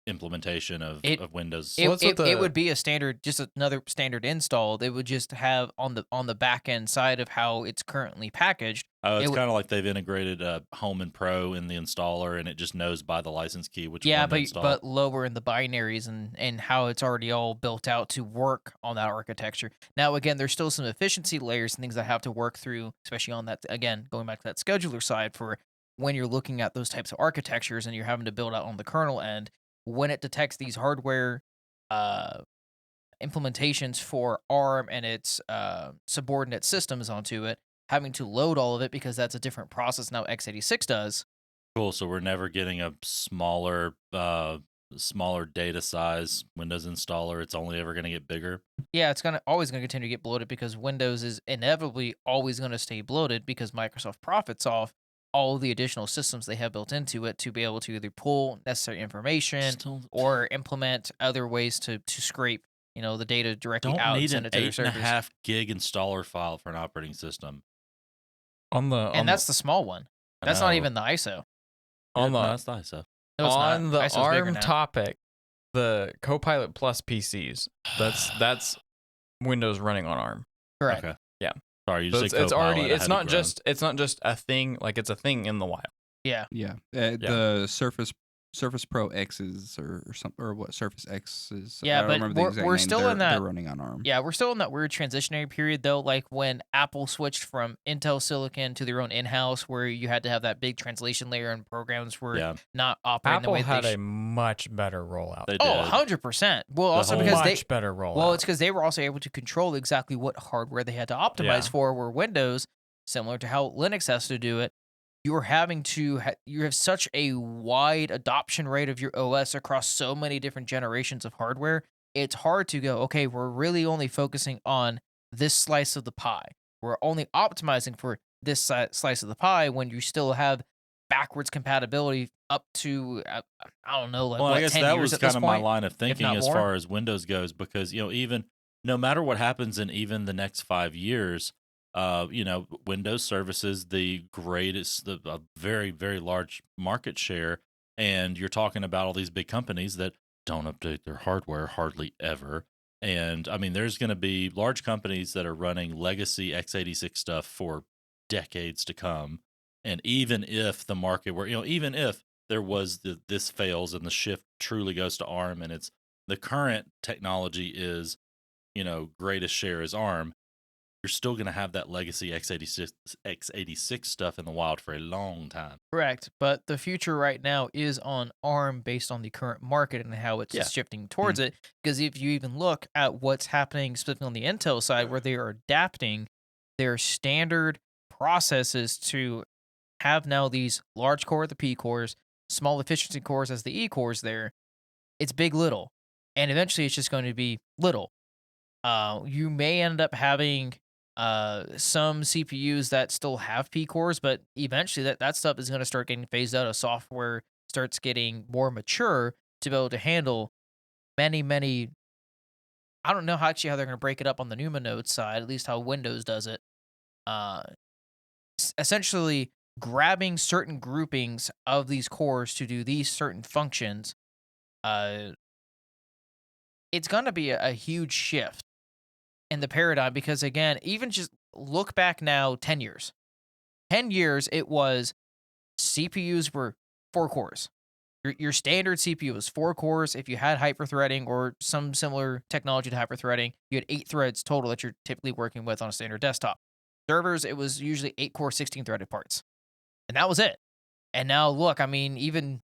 S4: implementation of Windows.
S2: It,
S1: Well, that's what
S2: it
S1: the-
S2: would be a standard, just another standard install. They would just have on the back end side of how it's currently packaged.
S4: Oh, it's
S2: it would-
S4: kind of like they've integrated Home and Pro in the installer, and it just knows by the license key which
S2: Yeah,
S4: one to
S2: but
S4: install.
S2: but lower in the binaries and how it's already all built out to work on that architecture. Now, again, there's still some efficiency layers and things that have to work through, especially on that. Again, going back to that scheduler side for when you're looking at those types of architectures and you're having to build out on the kernel end. When it detects these hardware uh, implementations for ARM and its subordinate systems onto it, having to load all of it because that's a different process now x86 does.
S4: Cool. So we're never getting a smaller data size Windows installer. It's only ever going to get bigger.
S2: Yeah, it's always gonna continue to get bloated because Windows is inevitably always gonna stay bloated because Microsoft profits off all the additional systems they have built into it to be able to either pull necessary information
S4: Still
S2: or implement other ways to scrape, the data directly
S4: don't
S2: out and
S4: need
S2: send
S4: an
S2: it to their servers.
S4: 8.5 gig installer file for an operating system.
S1: on the
S2: And that's the small one.
S4: I
S2: That's not
S4: know.
S2: even the ISO.
S1: on
S4: No,
S1: the
S4: that's nice though.
S2: No, it's not.
S1: on the
S2: ISO's bigger
S1: ARM
S2: now.
S1: topic, the Copilot Plus PCs. That's Windows running on ARM.
S2: Correct.
S4: Okay.
S1: Yeah.
S4: Sorry, you
S1: So
S4: just
S1: it's
S4: said
S1: already
S4: Copilot, I
S1: it's
S4: had
S1: not
S4: to groan.
S1: just a thing, like it's a thing in the wild.
S2: Yeah.
S3: Yeah, the Surface Pro X's or something, or what Surface X's.
S2: Yeah,
S3: I don't
S2: but
S3: remember the exact
S2: we're
S3: name.
S2: still
S3: they're,
S2: in that-
S3: They're running on ARM.
S2: Yeah, we're still in that weird transitionary period though, like when Apple switched from Intel Silicon to their own in-house, where you had to have that big translation layer and programs were
S4: Yeah,
S2: not operating the
S1: Apple
S2: way
S1: had
S2: they
S1: a much better rollout.
S4: they did.
S2: Oh, 100%. Well, also
S4: whole-
S2: because they
S1: much better rollout.
S2: well, it's because they were also able to control exactly what hardware they had to optimize
S1: Yeah.
S2: for. Where Windows, similar to how Linux has to do it, you're having to you have such a wide adoption rate of your OS across so many different generations of hardware. It's hard to go, okay, we're really only focusing on this slice of the pie. We're only optimizing for this slice of the pie when you still have backwards compatibility up to I don't know, like
S4: Well,
S2: what,
S4: I guess
S2: 10
S4: that
S2: years
S4: was
S2: at this
S4: kind of my
S2: point?
S4: line of thinking
S2: not
S4: as
S2: more.
S4: far as Windows goes, because even no matter what happens in even the next 5 years, Windows services the greatest, a very very large market share, and you're talking about all these big companies that don't update their hardware hardly ever. And I mean, there's going to be large companies that are running legacy x86 stuff for decades to come. And even if the market were, even if there was this fails and the shift truly goes to ARM and it's the current technology is, greatest share is ARM, you're still going to have that legacy x86 stuff in the wild for a long time.
S2: Correct. But the future right now is on ARM based on the current market and how it's
S4: Yeah.
S2: shifting towards it. Because if you even look at what's happening specifically on the Intel side, where they are adapting their standard processes to have now these large core, the P cores, small efficiency cores as the E cores there, it's big little. And eventually it's just going to be little. You may end up having some CPUs that still have P cores, but eventually that stuff is going to start getting phased out as software starts getting more mature to be able to handle many. I don't know how they're going to break it up on the NUMA node side, at least how Windows does it. Uh, Essentially grabbing certain groupings of these cores to do these certain functions. It's going to be a huge shift in the paradigm because, again, even just look back now 10 years. 10 years, it was CPUs were 4 cores. Your standard CPU was 4 cores. If you had hyperthreading or some similar technology to hyperthreading, you had 8 threads total that you're typically working with on a standard desktop. Servers, it was usually 8 core, 16 threaded parts. And that was it. And now look, I mean, even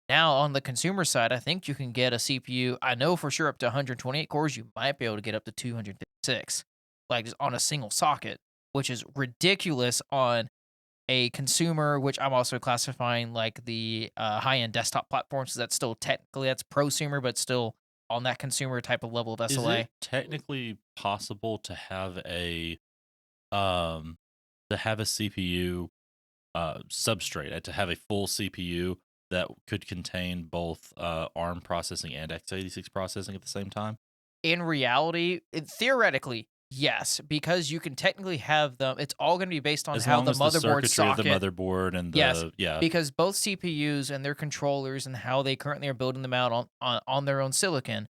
S2: now on the consumer side, I think you can get a CPU, I know for sure up to 128 cores, you might be able to get up to 256, like just on a single socket, which is ridiculous on a consumer, which I'm also classifying like the high-end desktop platforms. So that's still technically, that's prosumer, but still on that consumer type of level of
S4: Is
S2: SLA.
S4: it technically possible to have a CPU substrate, to have a full CPU that could contain both ARM processing and x86 processing at the same time?
S2: In reality, theoretically, yes, because you can technically have them. It's all going to be based on
S4: As
S2: how
S4: long
S2: the
S4: as the
S2: motherboard
S4: circuitry
S2: socket.
S4: of the motherboard and the
S2: Yes,
S4: yeah.
S2: because both CPUs and their controllers and how they currently are building them out on their own silicon,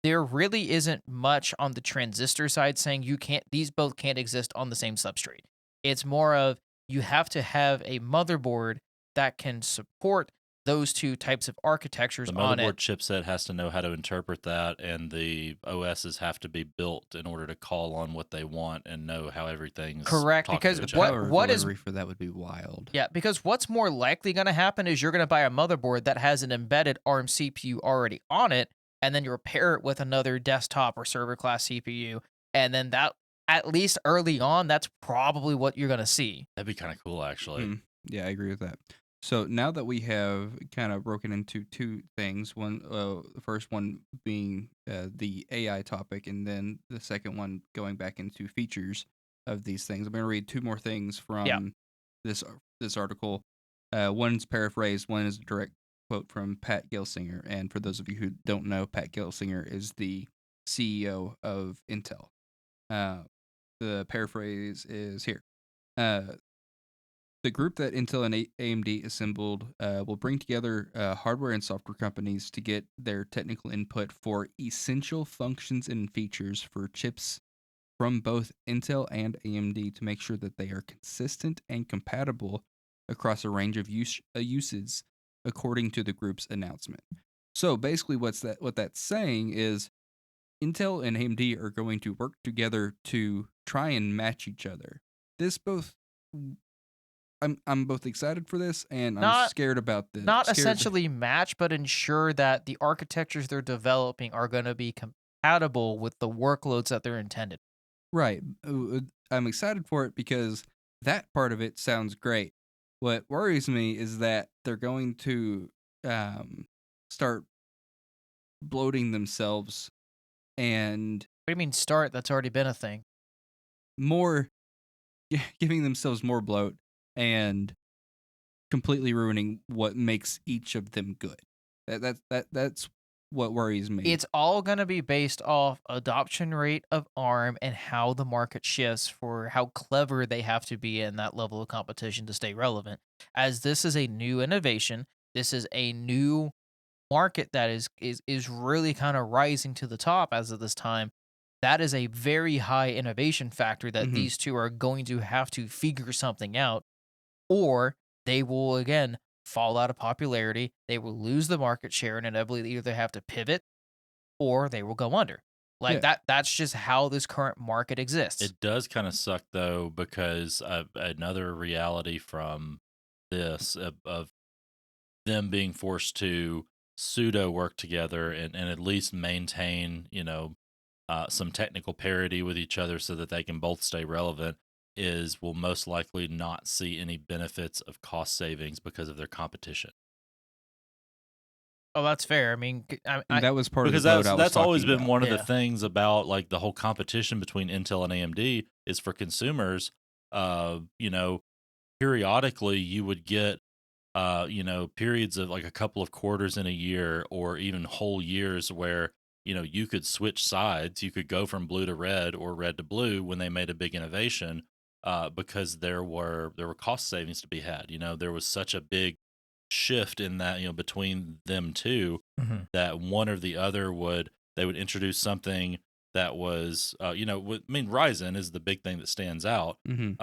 S2: there really isn't much on the transistor side saying these both can't exist on the same substrate. It's more of you have to have a motherboard that can support those two types of architectures
S4: The
S2: on
S4: motherboard
S2: it.
S4: chipset has to know how to interpret that, and the OSs have to be built in order to call on what they want and know how everything's
S2: Correct,
S4: talking
S2: because
S4: to each
S3: The
S4: other.
S3: power
S2: what is
S3: delivery for that would be wild.
S2: Yeah, because what's more likely going to happen is you're going to buy a motherboard that has an embedded ARM CPU already on it, and then you pair it with another desktop or server class CPU, and then that, at least early on, that's probably what you're going to see.
S4: That'd be kind of cool, actually.
S3: Yeah, I agree with that. So now that we have kind of broken into two things, the first one being the AI topic, and then the second one going back into features of these things. I'm going to read 2 more things from this article. One's paraphrased, one is a direct quote from Pat Gelsinger. And for those of you who don't know, Pat Gelsinger is the CEO of Intel. The paraphrase is here. The group that Intel and AMD assembled will bring together hardware and software companies to get their technical input for essential functions and features for chips from both Intel and AMD to make sure that they are consistent and compatible across a range of uses, according to the group's announcement. So basically, what that's saying is Intel and AMD are going to work together to try and match each other. I'm both excited for this and I'm scared about this.
S2: Not essentially match, but ensure that the architectures they're developing are going to be compatible with the workloads that they're intended.
S3: Right. I'm excited for it because that part of it sounds great. What worries me is that they're going to start bloating themselves and
S2: What do you mean start? That's already been a thing.
S3: giving themselves more bloat and completely ruining what makes each of them good. That's what worries me.
S2: It's all going to be based off adoption rate of ARM and how the market shifts for how clever they have to be in that level of competition to stay relevant. As this is a new innovation, this is a new market that is really kind of rising to the top as of this time. That is a very high innovation factor that these two are going to have to figure something out, or they will again fall out of popularity. They will lose the market share, and inevitably they either have to pivot or they will go under. Like
S3: Yeah.
S2: that's just how this current market exists.
S4: It does kind of suck though, because another reality from this of them being forced to pseudo work together and at least maintain, some technical parity with each other so that they can both stay relevant, is will most likely not see any benefits of cost savings because of their competition.
S2: Oh, that's fair. I mean,
S3: And that was part of
S4: Because
S3: the vote I was
S4: that's always
S3: talking
S4: been
S3: about.
S4: one of the
S2: Yeah.
S4: things about like the whole competition between Intel and AMD is for consumers. You know, periodically you would get periods of like a couple of quarters in a year or even whole years where you could switch sides. You could go from blue to red or red to blue when they made a big innovation, because there were cost savings to be had. There was such a big shift in that between them two,
S1: Mhm.
S4: that one or the other would introduce something that was Ryzen is the big thing that stands out.
S3: Mm-hmm.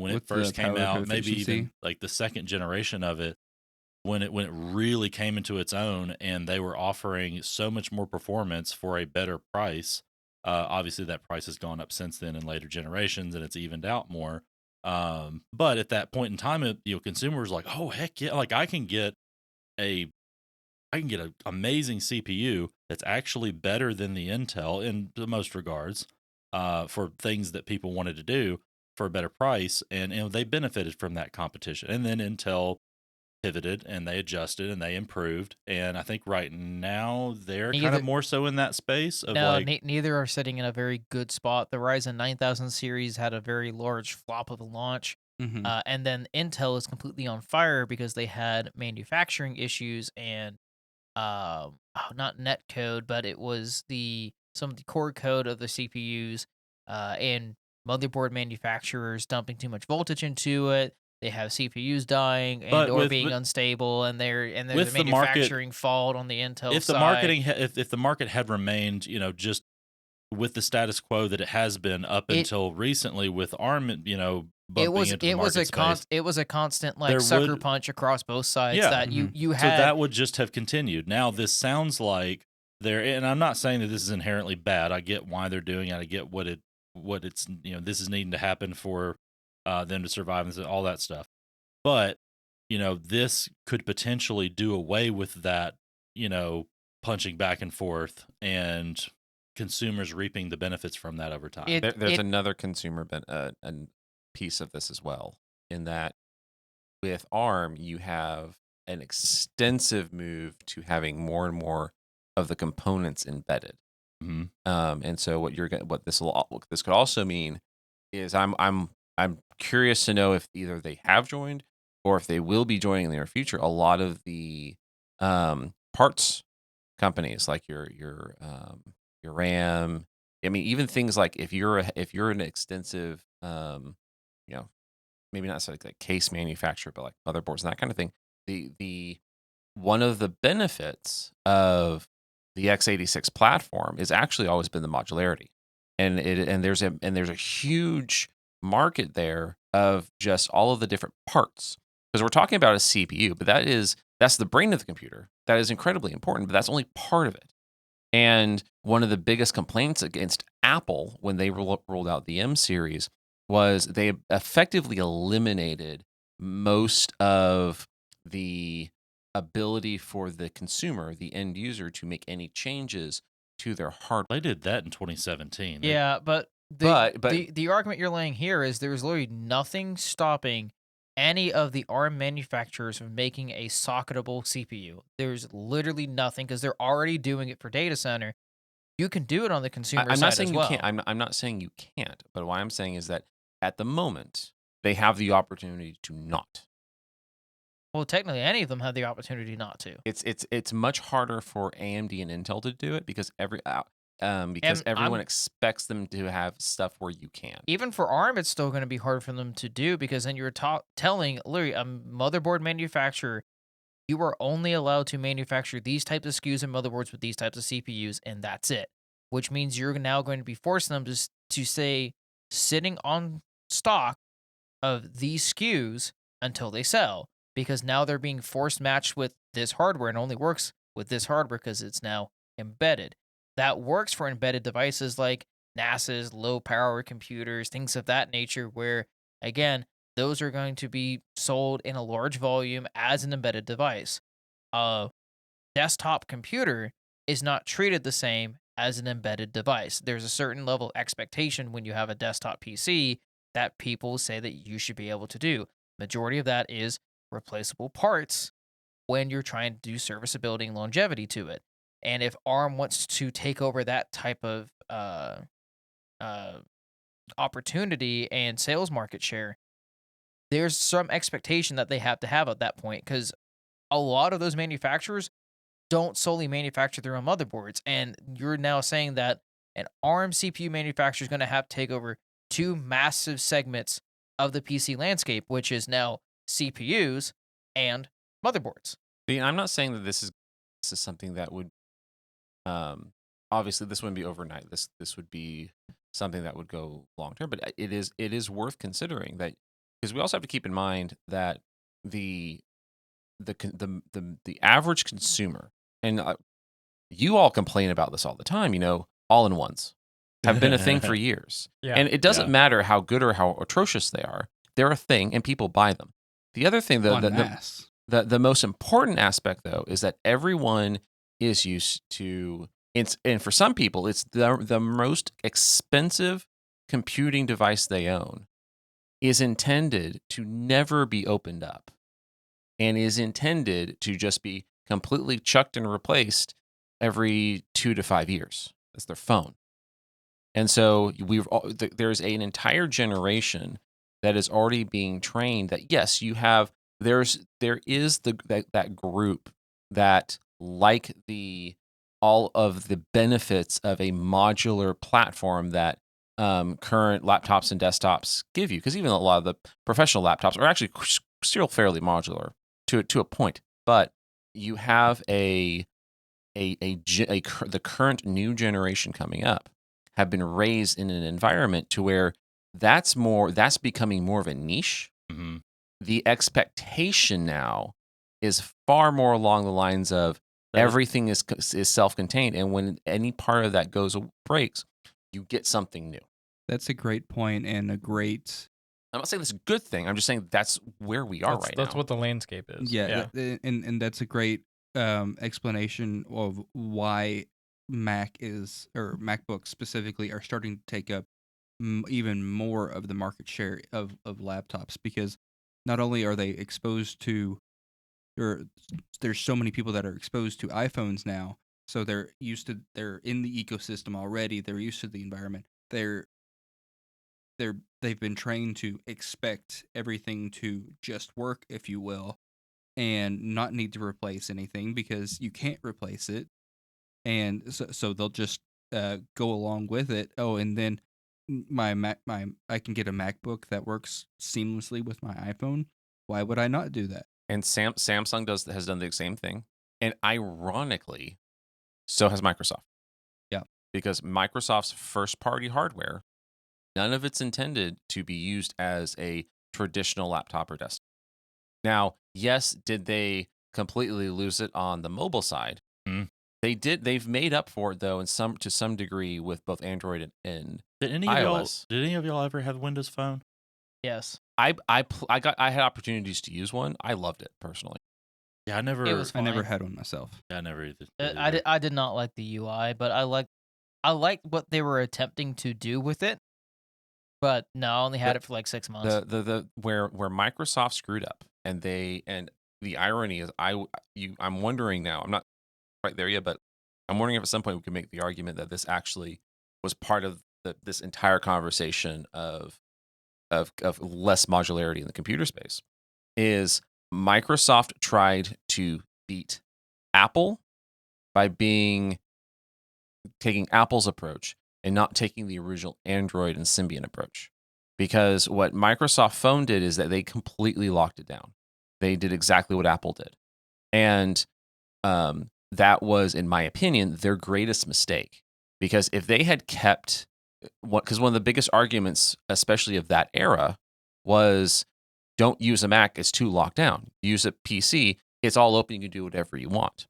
S4: When it
S3: With the
S4: first came
S3: power
S4: out, maybe
S3: efficiency.
S4: even like the second generation of it, when it really came into its own and they were offering so much more performance for a better price. Obviously that price has gone up since then in later generations and it's evened out more. But at that point in time, consumers like, oh heck yeah, like a I can get an amazing CPU that's actually better than the Intel in the most regards, for things that people wanted to do for a better price, and they benefited from that competition. And then Intel pivoted and they adjusted and they improved, and I think right now they're kind
S2: Neither
S4: of more so in that space of
S2: no,
S4: like,
S2: neither are sitting in a very good spot. The Ryzen 9000 series had a very large flop of a launch.
S3: Mm-hmm.
S2: And then Intel is completely on fire because they had manufacturing issues and not net code, but it was some of the core code of the CPUs, and motherboard manufacturers dumping too much voltage into it. They have CPUs dying and
S4: but
S2: or
S4: with
S2: being unstable, and there's a
S4: with the market,
S2: manufacturing fault on the Intel
S4: if the
S2: side.
S4: marketing if the market had remained just with the status quo that it has been up
S2: It
S4: until recently with ARM,
S2: it
S4: bumping
S2: was
S4: into the market space,
S2: it was a constant like
S4: there
S2: sucker
S4: would
S2: punch across both sides
S4: yeah.
S2: that
S3: Mhm.
S2: you
S4: So
S2: had.
S4: that would just have continued. Now this sounds like and I'm not saying that this is inherently bad. I get why they're doing it. I get what it's this is needing to happen for them to survive and all that stuff. But this could potentially do away with that, punching back and forth and consumers reaping the benefits from that over time.
S5: There's another consumer piece of this as well, in that with ARM, you have an extensive move to having more and more of the components embedded.
S4: Mhm.
S5: And so what this could also mean is I'm curious to know if either they have joined or if they will be joining in the near future. A lot of the parts companies, like your RAM. I mean, even things like if you're an extensive you know maybe not so like case manufacturer, but like motherboards and that kind of thing. The one of the benefits of the x86 platform is actually always been the modularity, and there's a huge market there of just all of the different parts, because we're talking about a CPU, but that's the brain of the computer. That is incredibly important, but that's only part of it. And one of the biggest complaints against Apple when they rolled out the M series was they effectively eliminated most of the ability for the consumer, the end user, to make any changes to their hardware.
S4: They did that in 2017.
S2: Yeah, but
S5: But
S2: the argument you're laying here is there's literally nothing stopping any of the ARM manufacturers from making a socketable CPU. There's literally nothing because they're already doing it for data center. You can do it on the consumer
S5: I'm
S2: side
S5: not saying
S2: as
S5: you
S2: well.
S5: can't. I'm not saying you can't. But what I'm saying is that at the moment they have the opportunity to not.
S2: Well, technically, any of them have the opportunity not to.
S5: It's much harder for AMD and Intel to do it because because everyone expects them to have stuff where you can.
S2: Even for ARM, it's still going to be hard for them to do because then you're telling literally a motherboard manufacturer, you are only allowed to manufacture these types of SKUs and motherboards with these types of CPUs, and that's it. Which means you're now going to be forcing them to say, sitting on stock of these SKUs until they sell, because now they're being forced matched with this hardware and only works with this hardware because it's now embedded. That works for embedded devices like NASA's low power computers, things of that nature, where again, those are going to be sold in a large volume as an embedded device. A desktop computer is not treated the same as an embedded device. There's a certain level of expectation when you have a desktop PC that people say that you should be able to do. Majority of that is replaceable parts when you're trying to do serviceability and longevity to it. And if ARM wants to take over that type of uh, opportunity and sales market share, there's some expectation that they have to have at that point, because a lot of those manufacturers don't solely manufacture their own motherboards. And you're now saying that an ARM CPU manufacturer is going to have to take over two massive segments of the PC landscape, which is now CPUs and motherboards.
S5: I'm not saying that this is something that would obviously this wouldn't be overnight. This would be something that would go long term, but it is worth considering that, because we also have to keep in mind that the average consumer, and you all complain about this all the time, all-in-ones have been a thing for years.
S1: Yeah.
S5: And it doesn't matter how good or how atrocious they are. They're a thing and people buy them. The other thing, though,
S3: En masse.
S5: the most important aspect, though, is that everyone is used to, and for some people, it's the most expensive computing device they own is intended to never be opened up and is intended to just be completely chucked and replaced every 2 to 5 years. That's their phone. And so there's an entire generation that is already being trained that, yes, there is that group that like all of the benefits of a modular platform that current laptops and desktops give you, because even a lot of the professional laptops are actually still fairly modular to a point. But you have the current new generation coming up have been raised in an environment to where that's becoming more of a niche.
S4: Mm-hmm.
S5: The expectation now is far more along the lines of everything is self-contained, and when any part of that breaks, you get something new.
S3: That's a great point and a great.
S5: I'm not saying that's a good thing. I'm just saying that's where we are right now.
S1: That's what the landscape is.
S3: Yeah. And that's a great explanation of why MacBooks specifically are starting to take up even more of the market share of laptops, because not only are they exposed to, or there's so many people that are exposed to iPhones now, so they're in the ecosystem already. They're used to the environment. They've been trained to expect everything to just work, if you will, and not need to replace anything because you can't replace it. And so they'll just go along with it. Oh, and then I can get a MacBook that works seamlessly with my iPhone. Why would I not do that?
S5: And Samsung has done the same thing, and ironically, so has Microsoft.
S3: Yeah,
S5: because Microsoft's first-party hardware, none of it's intended to be used as a traditional laptop or desktop. Now, yes, did they completely lose it on the mobile side?
S4: Mm.
S5: They did. They've made up for it, though, to some degree with both Android and
S4: Did any
S5: iOS.
S4: Did any of y'all ever have Windows Phone?
S2: Yes.
S5: I had opportunities to use one. I loved it personally.
S4: Yeah, I never.
S2: It was
S3: I never
S2: fine.
S3: had one myself.
S4: Yeah, I never either.
S2: I did not like the UI, but I liked what they were attempting to do with it. But no, I only had it for like 6 months.
S5: Where Microsoft screwed up, and the irony is I'm wondering now. I'm not quite there yet, but I'm wondering if at some point we can make the argument that this actually was part of this entire conversation of less modularity in the computer space. Is Microsoft tried to beat Apple by taking Apple's approach and not taking the original Android and Symbian approach. Because what Microsoft Phone did is that they completely locked it down. They did exactly what Apple did. And that was, in my opinion, their greatest mistake. Because if they had kept, because one of the biggest arguments, especially of that era, was don't use a Mac, it's too locked down. Use a PC, it's all open, you can do whatever you want.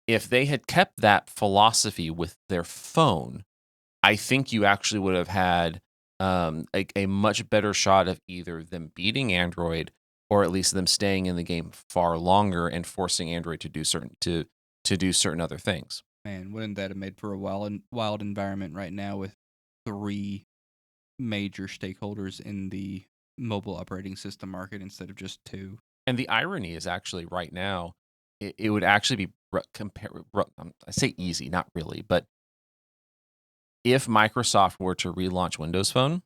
S5: If they had kept that philosophy with their phone, I think you actually would have had a much better shot of either them beating Android or at least them staying in the game far longer and forcing Android to do certain other things.
S3: Man, wouldn't that have made for a wild environment right now with 3 major stakeholders in the mobile operating system market instead of just 2?
S5: And the irony is actually right now, it would actually be I say easy, not really, but if Microsoft were to relaunch Windows Phone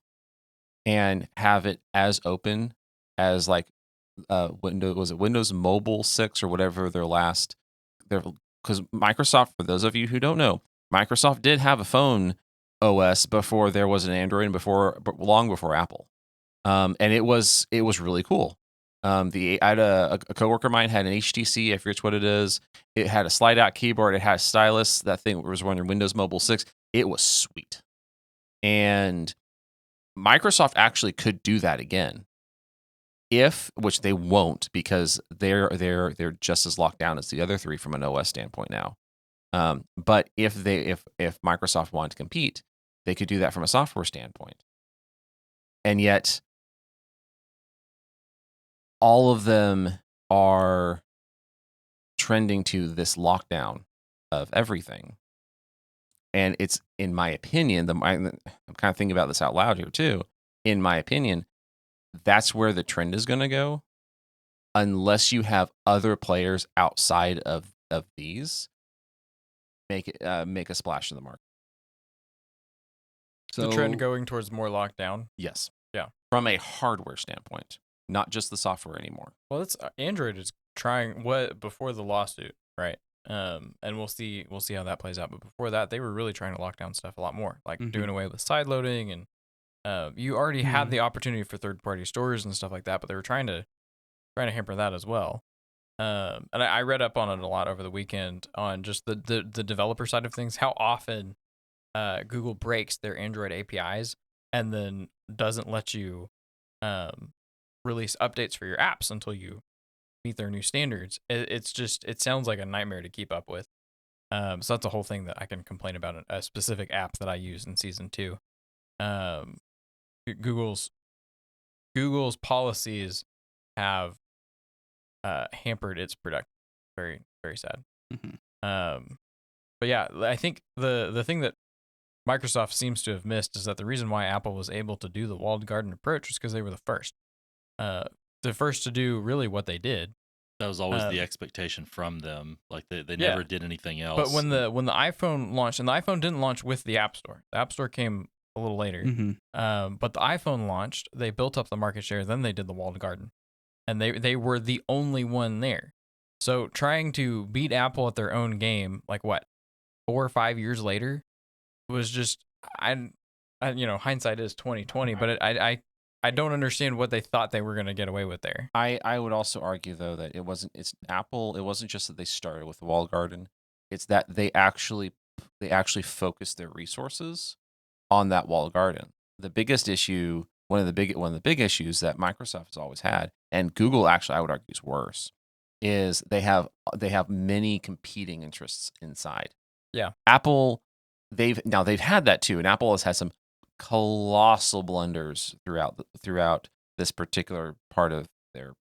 S5: and have it as open as like Windows Mobile 6 or whatever because Microsoft, for those of you who don't know, Microsoft did have a phone OS before there was an Android and long before Apple. And it was really cool. I had a coworker of mine had an HTC, I forget what it is. It had a slide out keyboard, it had a stylus. That thing was running Windows Mobile 6. It was sweet. And Microsoft actually could do that again. Which they won't, because they're just as locked down as the other 3 from an OS standpoint now. But if Microsoft wanted to compete, they could do that from a software standpoint. And yet all of them are trending to this lockdown of everything. And it's, in my opinion, I'm kind of thinking about this out loud here too. In my opinion, that's where the trend is going to go, unless you have other players outside of these make a splash in the market.
S1: The trend going towards more lockdown.
S5: Yes.
S1: Yeah.
S5: From a hardware standpoint, not just the software anymore.
S1: Well, it's Android is trying before the lawsuit, right? And we'll see how that plays out. But before that, they were really trying to lock down stuff a lot more, like doing away with side loading, and you already had the opportunity for third-party stores and stuff like that, but they were trying to hamper that as well. And I read up on it a lot over the weekend on just the developer side of things, how often Google breaks their Android APIs and then doesn't let you release updates for your apps until you meet their new standards. It sounds like a nightmare to keep up with. So that's a whole thing that I can complain about, a specific app that I use in season 2. Google's policies have hampered its production. Very, very sad. But yeah, I think the thing that Microsoft seems to have missed is that the reason why Apple was able to do the walled garden approach was because they were the first. The first to do really what they did.
S4: That was always the expectation from them. Like they never did anything else.
S1: But when the iPhone launched, and the iPhone didn't launch with the App Store. The App Store came a little later. But the iPhone launched, they built up the market share, then they did the walled garden. And they were the only one there. So trying to beat Apple at their own game, like what, 4 or 5 years later, was just I hindsight is 2020, but I don't understand what they thought they were going to get away with there.
S5: I would also argue though that it wasn't just that they started with the walled garden. It's that they actually focused their resources on that walled garden. The biggest issue, one of the big issues that Microsoft has always had, and Google actually I would argue is worse, is they have many competing interests inside.
S1: Yeah.
S5: Apple, they've had that too, and Apple has had some colossal blunders throughout this particular part of their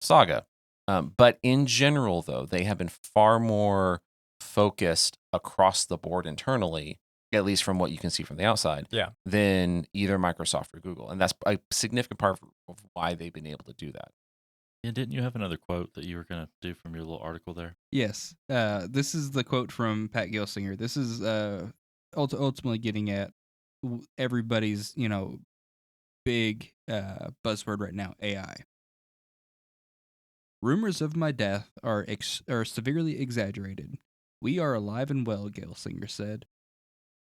S5: saga. But in general, though, they have been far more focused across the board internally, at least from what you can see from the outside, than either Microsoft or Google. And that's a significant part of why they've been able to do that.
S4: Yeah, didn't you have another quote that you were going to do from your little article there?
S3: Yes. This is the quote from Pat Gelsinger. This is ultimately getting at everybody's, big buzzword right now, AI. Rumors of my death are severely exaggerated. We are alive and well, Gelsinger said.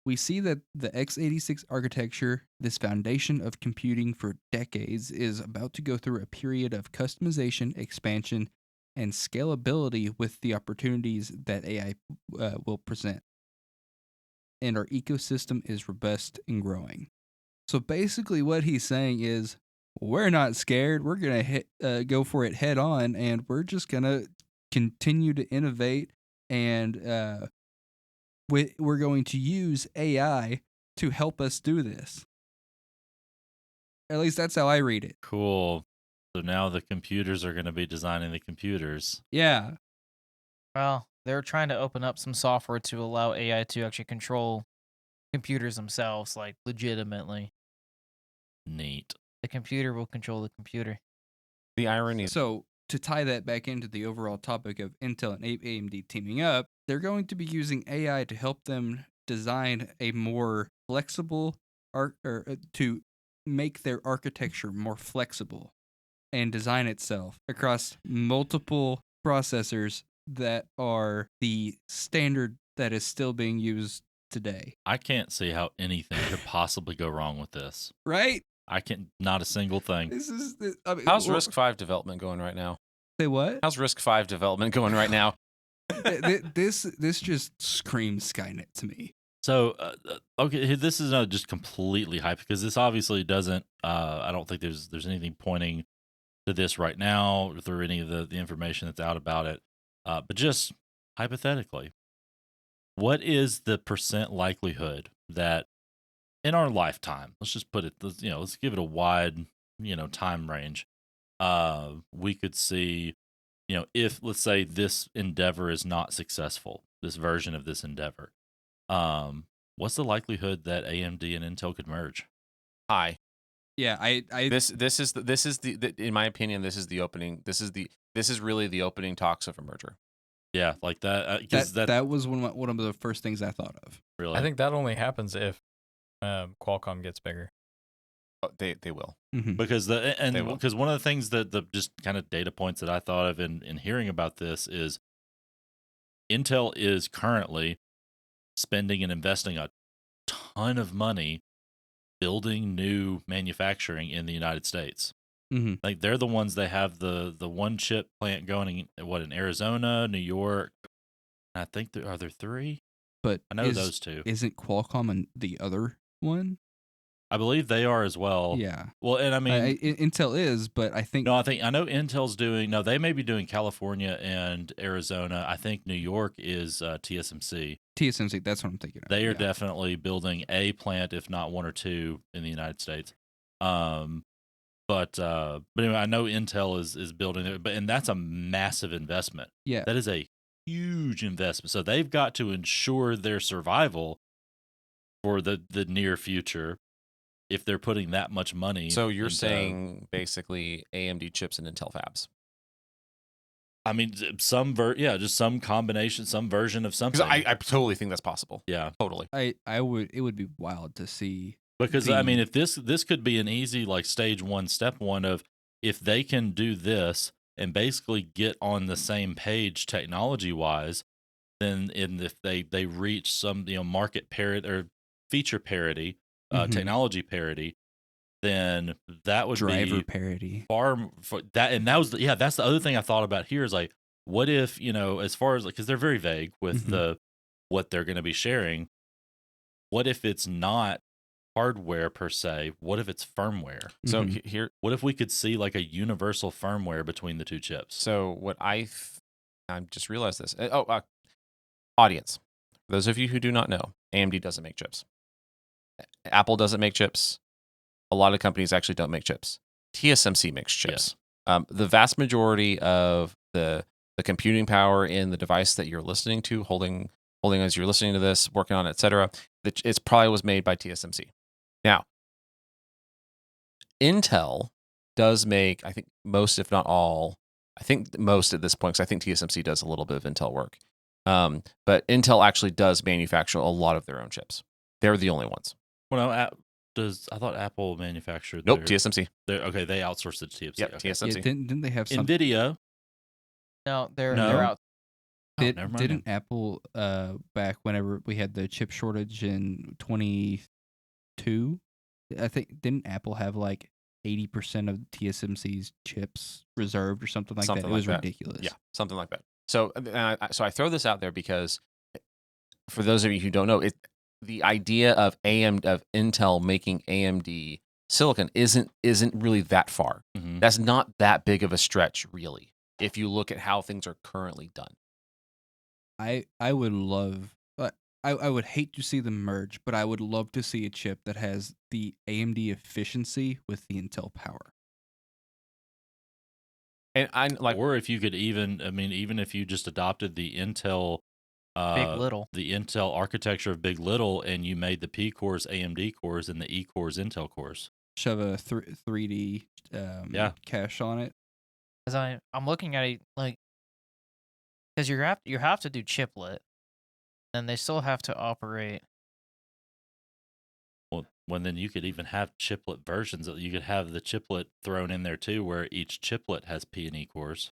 S3: We see that the x86 architecture, this foundation of computing for decades, is about to go through a period of customization, expansion, and scalability with the opportunities that AI will present. And our ecosystem is robust and growing. So basically what he's saying is we're not scared. We're gonna go for it head on, and we're just gonna continue to innovate, and we're going to use AI to help us do this. At least that's how I read it.
S4: Cool. So now the computers are going to be designing the computers.
S3: Yeah.
S2: Well, they're trying to open up some software to allow AI to actually control computers themselves, like legitimately.
S4: Neat.
S2: The computer will control the computer.
S5: The irony.
S3: So to tie that back into the overall topic of Intel and AMD teaming up, they're going to be using AI to help them design a more flexible to make their architecture more flexible and design itself across multiple processors that are the standard that is still being used today.
S4: I can't see how anything could possibly go wrong with this.
S3: Right?
S4: I can't, not a single thing.
S3: This is
S5: How's Risk 5 development going right now?
S3: Say what?
S5: How's Risk 5 development going right now?
S3: This just screams Skynet to me.
S4: So, okay, this is not just completely hype because this obviously doesn't. I don't think there's anything pointing to this right now through any of the information that's out about it. But just hypothetically, what is the % likelihood that in our lifetime, let's just put it, let's give it a wide, time range. We could see, if let's say this endeavor is not successful, this version of this endeavor, what's the likelihood that AMD and Intel could merge?
S5: High.
S3: Yeah,
S5: This is the in my opinion, this is the opening. This is really the opening talks of a merger.
S4: Yeah, like that.
S3: that was one of the first things I thought of.
S4: Really,
S1: I think that only happens if Qualcomm gets bigger.
S5: Oh, they will.
S3: Mm-hmm.
S4: because
S5: They will.
S4: because one of the things that the just kind of data points that I thought of in hearing about this is Intel is currently spending and investing a ton of money building new manufacturing in the United States.
S3: Mm-hmm.
S4: Like they're the ones that have the one chip plant going in Arizona, New York. I think are there 3?
S3: But
S4: I know those 2.
S3: Isn't Qualcomm the other one?
S4: I believe they are as well.
S3: Yeah.
S4: Well, and I mean,
S3: Intel is, but I think
S4: no, I know Intel's doing. No, they may be doing California and Arizona. I think New York is TSMC.
S3: TSMC. That's what I'm thinking of.
S4: They are
S3: yeah.
S4: definitely building a plant, if not 1 or 2, in the United States. But anyway, I know Intel is building it, and that's a massive investment.
S3: Yeah.
S4: That is a huge investment. So they've got to ensure their survival for the near future if they're putting that much money.
S5: So you're
S4: into,
S5: saying basically AMD chips and Intel fabs?
S4: I mean, just some combination, some version of
S5: 'Cause
S4: something.
S5: I totally think that's possible.
S4: Yeah,
S5: Totally.
S3: It would be wild to see.
S4: because I mean, if this could be an easy like stage 1, step 1 of if they can do this and basically get on the same page technology wise, then if they reach some market parity or feature parity, technology parity, then that would
S3: driver
S4: be
S3: parity.
S4: far for that. And that was that's the other thing I thought about here is like, what if as far as because they're very vague with what they're going to be sharing. What if it's not hardware per se? What if it's firmware?
S5: So
S3: Mhm.
S5: here,
S4: What if we could see like a universal firmware between the 2 chips?
S5: so what I just realized this. Audience. For those of you who do not know, AMD doesn't make chips. Apple doesn't make chips. A lot of companies actually don't make chips. TSMC makes chips. The vast majority of the computing power in the device that you're listening to, holding as you're listening to this, working on it, etc., it's probably was made by TSMC. Now, Intel does make, I think, most, if not all, I think most at this point, because I think TSMC does a little bit of Intel work. But Intel actually does manufacture a lot of their own chips. They're the only ones.
S4: Well, no, I thought Apple manufactured.
S5: Nope, TSMC.
S4: Okay, they outsourced it to TSMC.
S5: Yep,
S4: Okay.
S5: TSMC.
S3: Yeah, didn't they have some?
S4: Nvidia.
S2: No, they're
S4: No?
S2: out.
S4: Never mind
S3: Didn't Apple back whenever we had the chip shortage in 2022? I think didn't Apple have like 80% of TSMC's chips reserved or something like
S5: Something
S3: that? It
S5: like
S3: was
S5: that.
S3: ridiculous.
S5: Yeah, something like that. So, so I throw this out there because for those of you who don't know, the idea of Intel making AMD silicon isn't really that far.
S4: Mhm.
S5: That's not that big of a stretch, really, if you look at how things are currently done.
S3: I would love, I would hate to see them merge, but I would love to see a chip that has the AMD efficiency with the Intel power.
S5: And I like
S4: or if you could even, I mean, even if you just adopted the Intel,
S2: Big Little.
S4: the Intel architecture of Big Little, and you made the P cores AMD cores and the E cores Intel cores.
S3: Shove a 3D
S4: Yeah.
S3: cache on it.
S2: Because I'm looking at it like, because you have to do chiplet, and they still have to operate.
S4: Well, then you could even have chiplet versions. You could have the chiplet thrown in there too, where each chiplet has P and E cores.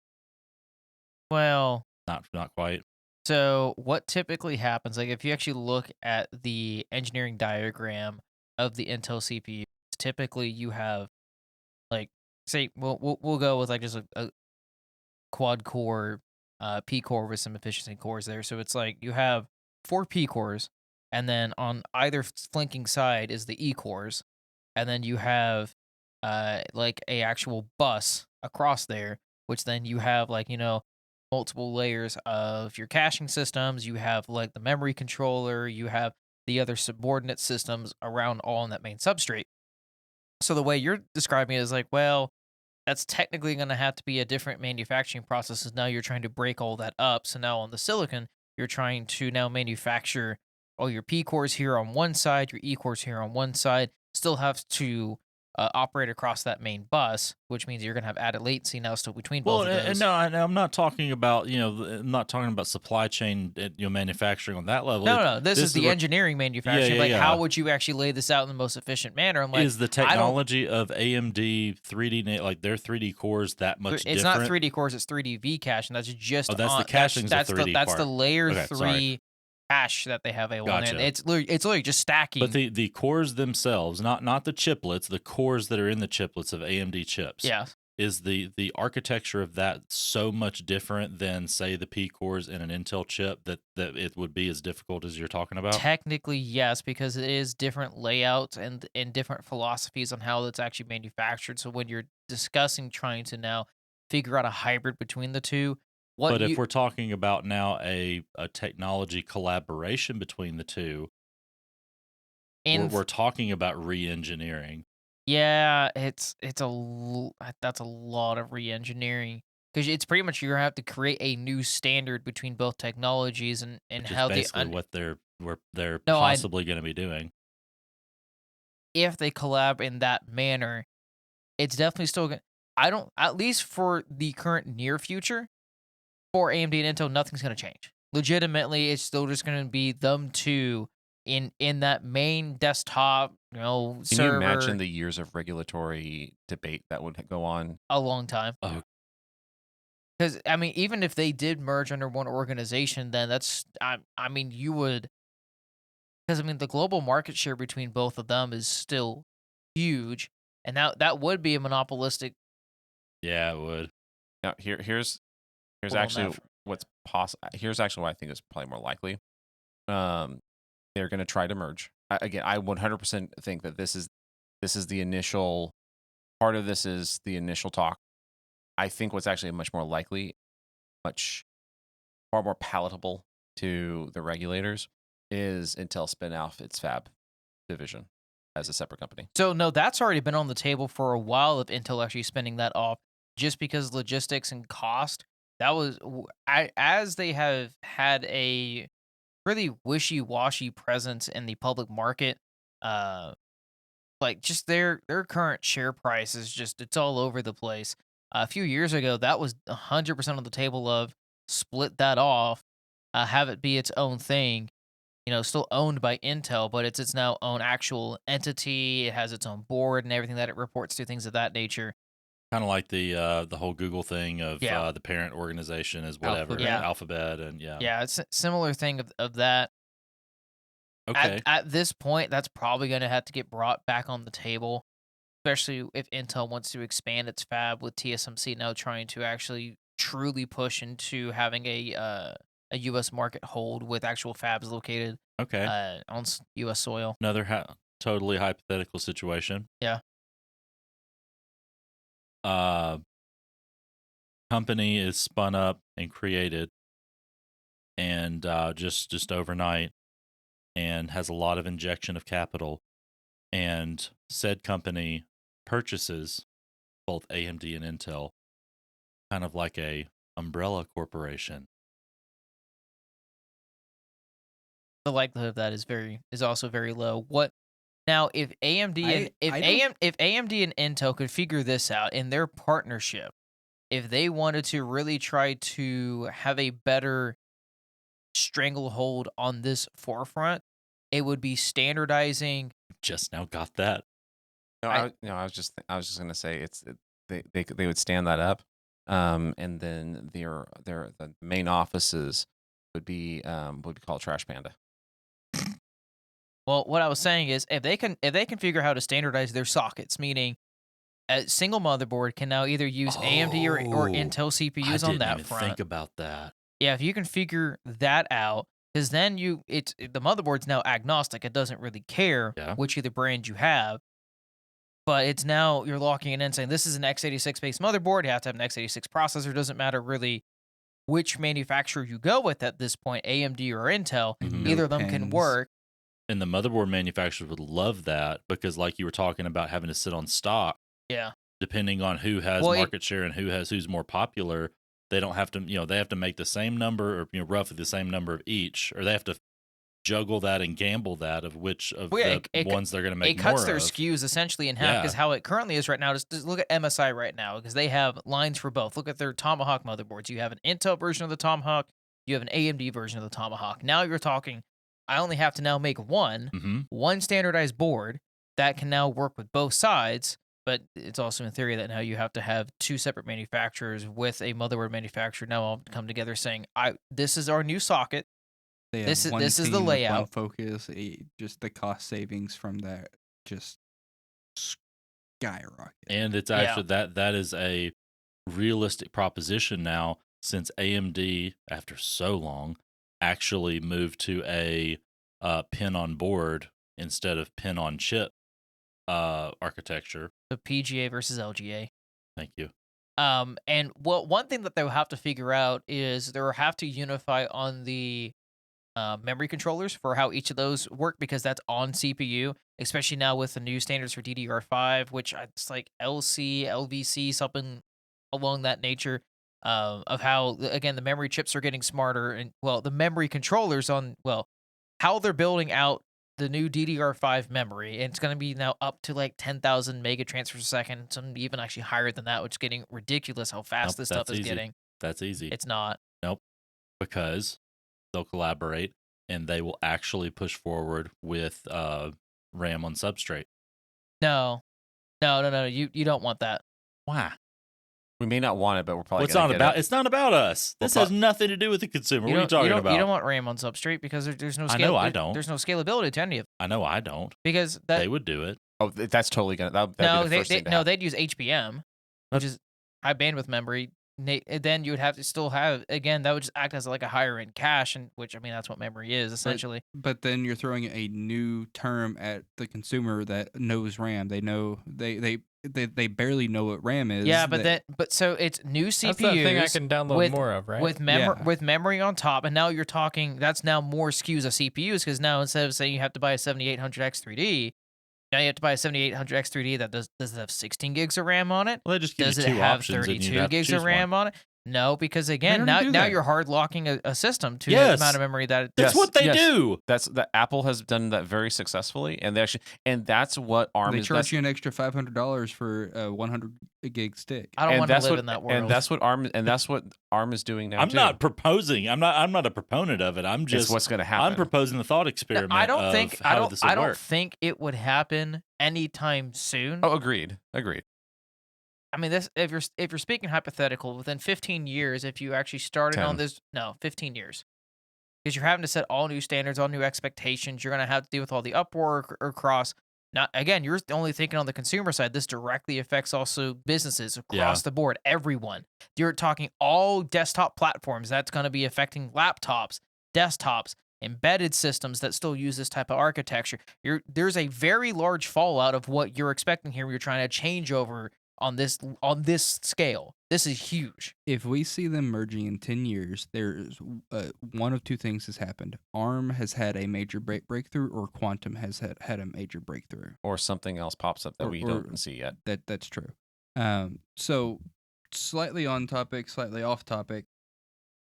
S2: Well,
S4: Not quite.
S2: so what typically happens, like if you actually look at the engineering diagram of the Intel CPU, typically you have like, say we'll go with like just a quad core P core with some efficiency cores there. So it's like you have 4 P cores, and then on either flanking side is the E cores, and then you have like a actual bus across there, which then you have like, multiple layers of your caching systems. You have like the memory controller, you have the other subordinate systems around all on that main substrate. So the way you're describing it is like, well, that's technically going to have to be a different manufacturing process. Is now you're trying to break all that up. So now on the silicon, you're trying to now manufacture all your P cores here on one side, your E cores here on one side. Still have to operate across that main bus, which means you're going to have added latency now still between both of those.
S4: No, I'm not talking about, I'm not talking about supply chain, manufacturing on that level.
S2: No. This is the
S4: where-
S2: engineering manufacturing.
S4: yeah,
S2: like,
S4: yeah.
S2: how would you actually lay this out in the most efficient manner? I'm like,
S4: is the technology of AMD 3D, like their 3D cores, that much
S2: it's
S4: different?
S2: not 3D cores, it's 3D V cache, and that's just
S4: Oh, that's the
S2: on,
S4: caching is the
S2: that's
S4: 3D
S2: that's the
S4: part.
S2: layer
S4: Okay,
S2: 3
S4: sorry.
S2: cache that they have available.
S4: Gotcha.
S2: And it's literally just stacking.
S4: But the cores themselves, not the chiplets, the cores that are in the chiplets of AMD chips.
S2: yeah.
S4: Is the architecture of that so much different than, say, the P cores in an Intel chip that it would be as difficult as you're talking about?
S2: Technically, yes, because it is different layouts and different philosophies on how it's actually manufactured. So when you're discussing trying to now figure out a hybrid between the two,
S4: But if we're talking about now a technology collaboration between the two, we're talking about re-engineering.
S2: yeah, that's a lot of re-engineering, because it's pretty much you're gonna have to create a new standard between both technologies and
S4: Which
S2: how
S4: is
S2: they
S4: basically what they're
S2: No, I-
S4: possibly going to be doing.
S2: if they collab in that manner, it's definitely still going. I don't, at least for the current near future, for AMD and Intel, nothing's going to change. Legitimately, it's still just going to be them two in that main desktop,
S5: Can
S2: server.
S5: you imagine the years of regulatory debate that would go on?
S2: A long time.
S4: Oh.
S2: Because I mean, even if they did merge under one organization, then that's I mean, you would. Because I mean, the global market share between both of them is still huge, and that would be a monopolistic.
S4: Yeah, it would.
S5: Now, here's
S2: Hold on,
S5: actually
S2: Matt.
S5: what's possible. Here's actually what I think is probably more likely. They're going to try to merge. Again, I 100% think that this is the initial part of this is the initial talk. I think what's actually much more likely, far more palatable to the regulators, is Intel spin off its fab division as a separate company.
S2: So no, that's already been on the table for a while of Intel actually spinning that off, just because logistics and cost. That was as they have had a really wishy-washy presence in the public market. Like just their current share price is just it's all over the place. A few years ago, that was 100% on the table of split that off, have it be its own thing. Still owned by Intel, but it's its now own actual entity. It has its own board and everything that it reports to, things of that nature.
S4: Kind of like the whole Google thing of
S2: Yeah.
S4: the parent organization is whatever,
S2: Alphabet.
S4: Alphabet, and
S2: Yeah, it's a similar thing of that.
S4: Okay.
S2: At this point, that's probably going to have to get brought back on the table, especially if Intel wants to expand its fab with TSMC now trying to actually truly push into having a U.S. market hold with actual fabs located
S4: Okay.
S2: on U.S. soil.
S4: Another totally hypothetical situation.
S2: Yeah.
S4: company is spun up and created, and just overnight, and has a lot of injection of capital, and said company purchases both AMD and Intel, kind of like a umbrella corporation.
S2: The likelihood of that is also very low. What now if AMD and if AMD and Intel could figure this out in their partnership, if they wanted to really try to have a better stranglehold on this forefront, it would be standardizing.
S4: Just now got that.
S5: No, I was just gonna say they would stand that up, and then the main offices would be called Trash Panda.
S2: Well, what I was saying is if they can figure out how to standardize their sockets, meaning a single motherboard can now either use AMD or Intel CPUs on that front.
S4: Think about that.
S2: Yeah, if you can figure that out, because then the motherboard's now agnostic. It doesn't really care which either brand you have. But it's now you're locking it in saying this is an x86 based motherboard. You have to have an x86 processor. Doesn't matter really which manufacturer you go with at this point, AMD or Intel. Either of them can work.
S4: And the motherboard manufacturers would love that because, like you were talking about, having to sit on stock.
S2: Yeah.
S4: Depending on who has market share and who's more popular, they don't have to. They have to make the same number, or roughly the same number of each, or they have to juggle that and gamble that of which of the ones they're going to make more of.
S2: It cuts their SKUs essentially in half because how it currently is right now. Just look at MSI right now because they have lines for both. Look at their Tomahawk motherboards. You have an Intel version of the Tomahawk. You have an AMD version of the Tomahawk. Now you're talking. I only have to now make one standardized board that can now work with both sides. But it's also in theory that now you have to have two separate manufacturers with a motherboard manufacturer now all come together saying, this is our new socket. This is the layout.
S3: One focus, just the cost savings from that just skyrocket.
S4: And it's actually that is a realistic proposition now since AMD, after so long, actually moved to a pin on board instead of pin on chip architecture.
S2: The PGA versus LGA.
S4: Thank you.
S2: And one thing that they'll have to figure out is they'll have to unify on the memory controllers for how each of those work because that's on CPU, especially now with the new standards for DDR5, which it's like LC, LVC, something along that nature. Of how, again, the memory chips are getting smarter and, the memory controllers how they're building out the new DDR5 memory. And it's going to be now up to like 10,000 mega transfers a second, some even actually higher than that, which is getting ridiculous how fast this stuff is getting.
S4: That's easy.
S2: It's not.
S4: Nope. Because they'll collaborate and they will actually push forward with RAM on substrate.
S2: No. You don't want that.
S4: Why?
S5: We may not want it, but we're probably.
S4: It's not about us. This has nothing to do with the consumer. What are you talking about?
S2: You don't want RAM on substrate because there's no.
S4: I know I don't.
S2: There's no scalability to any of them.
S4: I know I don't.
S2: Because
S4: they would do it.
S5: Oh, that's totally gonna.
S2: They'd use HBM, which is high bandwidth memory. Then you would have to still have that would just act as like a higher end cache, and which that's what memory is essentially.
S3: But then you're throwing a new term at the consumer that knows RAM. They know they barely know what RAM is.
S2: Yeah, but so it's new CPUs.
S1: That's the thing I can download more of, right?
S2: With memory on top, and now you're talking. That's now more SKUs of CPUs because now instead of saying you have to buy a 7800X3D. Now you have to buy a 7800X3D that does it have 16 gigs of RAM on it?
S4: Well, they just give
S2: does
S4: you
S2: it
S4: two
S2: have
S4: options
S2: 32 gigs of RAM on it? No, because again, now you're hard locking a system to the amount of memory that
S4: that's what they do.
S5: That's Apple has done that very successfully, and that's what ARM.
S3: They charge you an extra $500 for a 100 gig stick.
S2: I don't want to live in that world.
S5: And that's what ARM is doing now.
S4: I'm not proposing. I'm not a proponent of it. I'm just
S5: it's what's going to happen.
S4: I'm proposing the thought experiment.
S2: I don't
S4: think
S2: think it would happen anytime soon.
S5: Oh, agreed.
S2: I mean, if you're speaking hypothetical, within 15 years, if you actually started on this, 15 years, because you're having to set all new standards, all new expectations, you're going to have to deal with all the upward or cross. Not again, you're only thinking on the consumer side. This directly affects also businesses across the board, everyone. You're talking all desktop platforms. That's going to be affecting laptops, desktops, embedded systems that still use this type of architecture. There's a very large fallout of what you're expecting here. You're trying to change over on this scale. This is huge.
S3: If we see them merging in 10 years, there's one of two things has happened. ARM has had a major breakthrough, or Quantum has had a major breakthrough.
S5: Or something else pops up that we don't see yet.
S3: That's true. So slightly on topic, slightly off topic.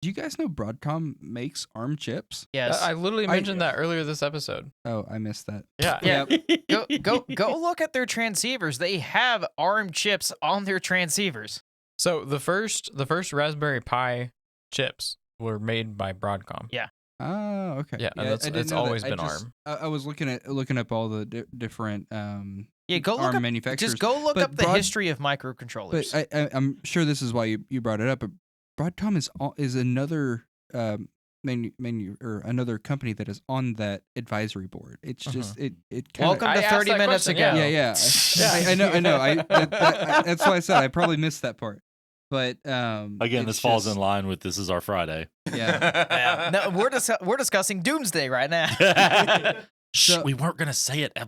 S3: Do you guys know Broadcom makes ARM chips?
S2: Yes.
S1: I literally mentioned that earlier this episode.
S3: Oh, I missed that.
S1: Yeah.
S2: Yeah. Go look at their transceivers. They have ARM chips on their transceivers.
S1: So the first Raspberry Pi chips were made by Broadcom.
S2: Yeah.
S3: Oh, okay.
S1: Yeah, and it's always been ARM.
S3: I was looking up all the different
S2: Yeah, go look
S3: ARM
S2: up.
S3: manufacturers.
S2: Just go look
S3: But
S2: up the history of microcontrollers.
S3: But I'm sure this is why you brought it up. But Broadcom is another another company that is on that advisory board. It's just it kind
S2: Welcome to
S1: I asked
S2: 30
S1: that
S2: minutes
S1: question,
S2: ago.
S1: yeah.
S3: I know. That's why I said I probably missed that part. But
S4: Again, this falls in line with This Is Our Friday.
S3: Yeah.
S2: No, we're discussing Doomsday right now.
S3: So-
S4: we weren't gonna say it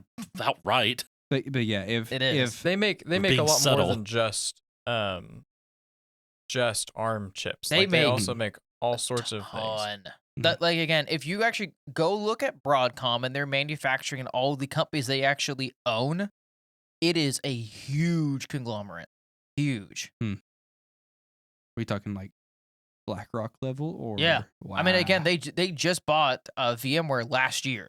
S4: outright.
S3: But yeah, if
S1: They make a
S4: being
S1: lot
S4: subtle.
S1: more than just ARM chips.
S2: They
S1: They
S2: make
S1: also make all sorts of things.
S2: ton. That, like, again, if you actually go look at Broadcom and their manufacturing and all the companies they actually own, it is a huge conglomerate. Huge.
S3: we talking like BlackRock level or
S2: Yeah.
S3: Wow.
S2: I mean, again, they just bought VMware last year.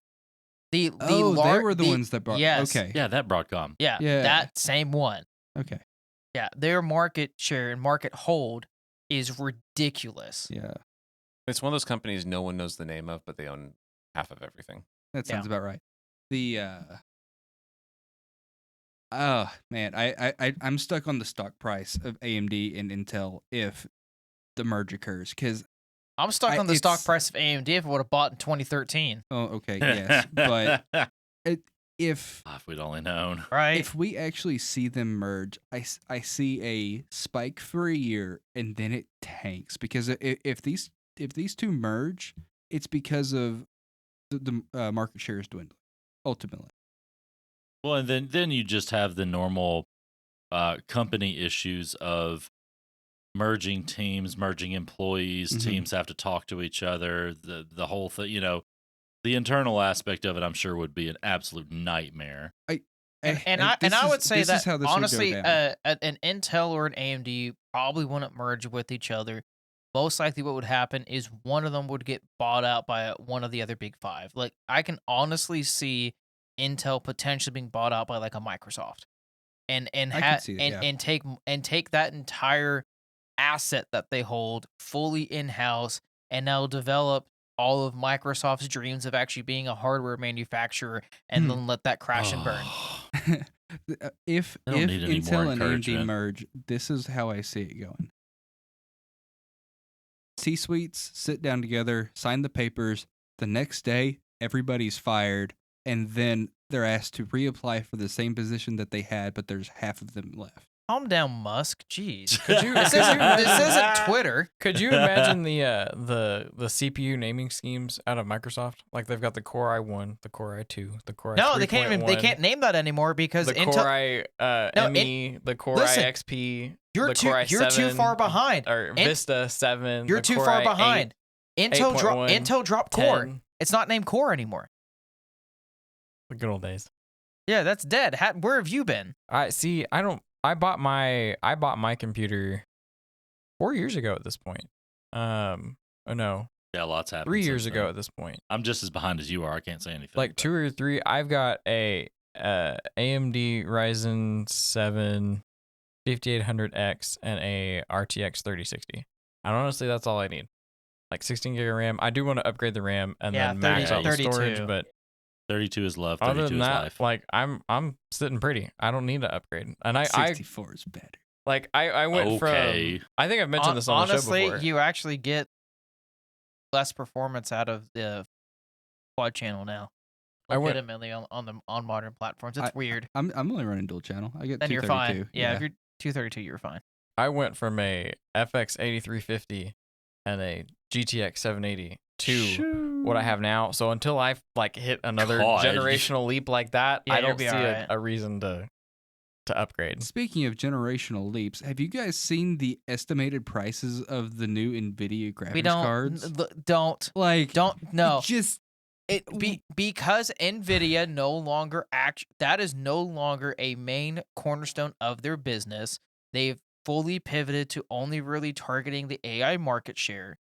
S3: they were the ones that bought.
S2: Yes.
S3: Okay.
S4: Yeah, that Broadcom.
S2: Yeah,
S3: Yeah.
S2: that same one.
S3: Okay.
S2: Yeah, their market share and market hold is ridiculous.
S3: Yeah.
S5: It's one of those companies no one knows the name of, but they own half of everything.
S3: That sounds about right. The oh man, I'm stuck on the stock price of AMD and Intel if the merge occurs, because
S2: I'm stuck on the stock
S3: it's-
S2: price of AMD if it would have bought in 2013.
S3: oh okay yes, but if
S4: We'd only known.
S2: Right?
S3: if we actually see them merge, I see a spike for a year and then it tanks, because if these two merge, it's because of the market share is dwindling ultimately.
S4: Well, and then you just have the normal company issues of merging teams, merging employees.
S3: Mhm.
S4: Teams have to talk to each other. The whole thing, the internal aspect of it, I'm sure, would be an absolute nightmare.
S2: And I would say
S3: this is how
S2: that
S3: this would go
S2: honestly,
S3: down.
S2: an Intel or an AMD probably wouldn't merge with each other. Most likely, what would happen is one of them would get bought out by one of the other big five. Like, I can honestly see Intel potentially being bought out by like a Microsoft, and
S3: I can see that, yeah.
S2: and take that entire asset that they hold fully in house, and now develop all of Microsoft's dreams of actually being a hardware manufacturer, and then let that crash and burn.
S3: If
S4: I don't need any more
S3: Intel and AMD
S4: encouragement.
S3: merge, this is how I see it going. C-suites sit down together, sign the papers. The next day, everybody's fired, and then they're asked to reapply for the same position that they had, but there's half of them left.
S2: Calm down, Musk. Jeez.
S4: This
S2: This isn't Twitter.
S1: Could you imagine the CPU naming schemes out of Microsoft? Like they've got the Core i1, the Core i2, the Core
S2: No,
S1: i3.
S2: they can't name that anymore because
S1: the
S2: Intel.
S1: Core i
S2: No,
S1: ME, the Core
S2: listen,
S1: i XP,
S2: You're
S1: the
S2: too
S1: Core
S2: you're too
S1: i7,
S2: far behind.
S1: or Vista 7.
S2: You're
S1: the
S2: too
S1: Core
S2: far
S1: i8,
S2: behind. Intel
S1: 8.1,
S2: dropped Core.
S1: 10.
S2: It's not named Core anymore.
S1: The good old days.
S2: Yeah, that's dead. Where have you been?
S1: I bought my computer 4 years ago at this point. Oh no,
S4: Yeah, lots happened.
S1: 3 years
S4: since
S1: ago
S4: then.
S1: at this point.
S4: I'm just as behind as you are. I can't say anything.
S1: Like
S4: but-
S1: 2 or 3. I've got a AMD Ryzen 7 5800X and a RTX 3060. And honestly, that's all I need. Like 16 gig of RAM. I do want to upgrade the RAM and
S2: Yeah,
S1: then max out the
S2: 32.
S1: storage, but
S4: 32 is love.
S1: other
S4: 32
S1: than
S4: is
S1: that,
S4: life.
S1: like I'm sitting pretty. I don't need to upgrade. And I
S3: 64 is better.
S1: I went
S4: Okay.
S1: from I think I've mentioned this on
S2: Honestly,
S1: the show before.
S2: you actually get less performance out of the quad channel now.
S1: I went-
S2: Legitimately on modern platforms. It's weird.
S3: I'm only running dual channel. I get
S2: Then you're
S3: 232.
S2: fine. Yeah, if you're 232, you're fine.
S1: I went from a FX 8350 and a GTX 780 to what I have now. So until I hit another
S4: God.
S1: generational leap like that,
S2: Yeah,
S1: I
S2: you'll
S1: don't
S2: be
S1: see
S2: alright.
S1: a reason to to upgrade.
S3: Speaking of generational leaps, have you guys seen the estimated prices of the new NVIDIA graphics
S2: We don't
S3: cards?
S2: no.
S3: Just
S2: Because Nvidia that is no longer a main cornerstone of their business. They've fully pivoted to only really targeting the AI market share,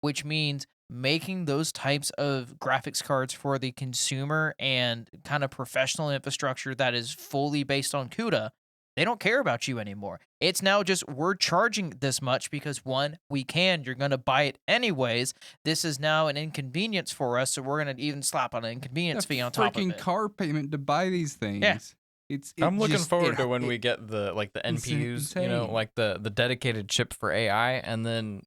S2: which means making those types of graphics cards for the consumer and kind of professional infrastructure that is fully based on CUDA. They don't care about you anymore. It's now just we're charging this much because one, we can, you're going to buy it anyways. This is now an inconvenience for us, so we're going to even slap on an inconvenience fee on top of
S3: freaking
S2: it.
S3: car payment to buy these things.
S1: I'm looking forward to when we get the NPUs,
S3: insane.
S1: like the dedicated chip for AI, and then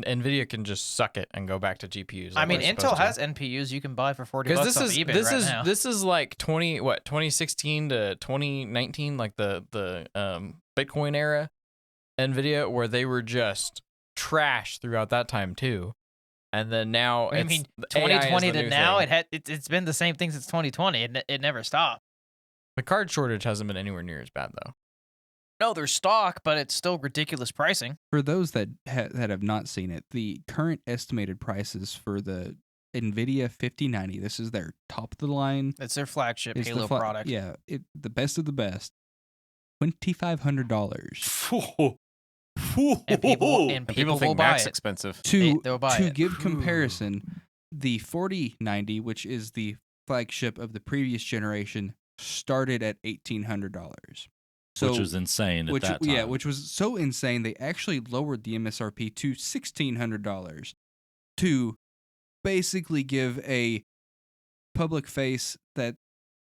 S1: NVIDIA can just suck it and go back to GPUs.
S2: I mean, Intel has NPUs you can buy for $40 on eBay
S1: this is like 2016 to 2019, like the Bitcoin era NVIDIA, where they were just trash throughout that time too. And then now,
S2: I mean, 2020 to now, it's been the same thing since 2020. It never stopped.
S1: The card shortage hasn't been anywhere near as bad though.
S2: No, there's stock, but it's still ridiculous pricing.
S3: For those that have not seen it, the current estimated prices for the NVIDIA 5090, this is their top of the line.
S2: It's their flagship
S3: It's
S2: Halo product.
S3: Yeah, the best of the best. $2,500
S2: And people
S5: People think
S2: will buy
S5: Mac's
S2: it.
S5: expensive.
S2: They'll buy
S3: to
S2: it.
S3: give comparison, the 4090, which is the flagship of the previous generation, started at $1,800. So,
S4: which was insane at that time.
S3: Yeah, which was so insane they actually lowered the MSRP to $1,600 to basically give a public face that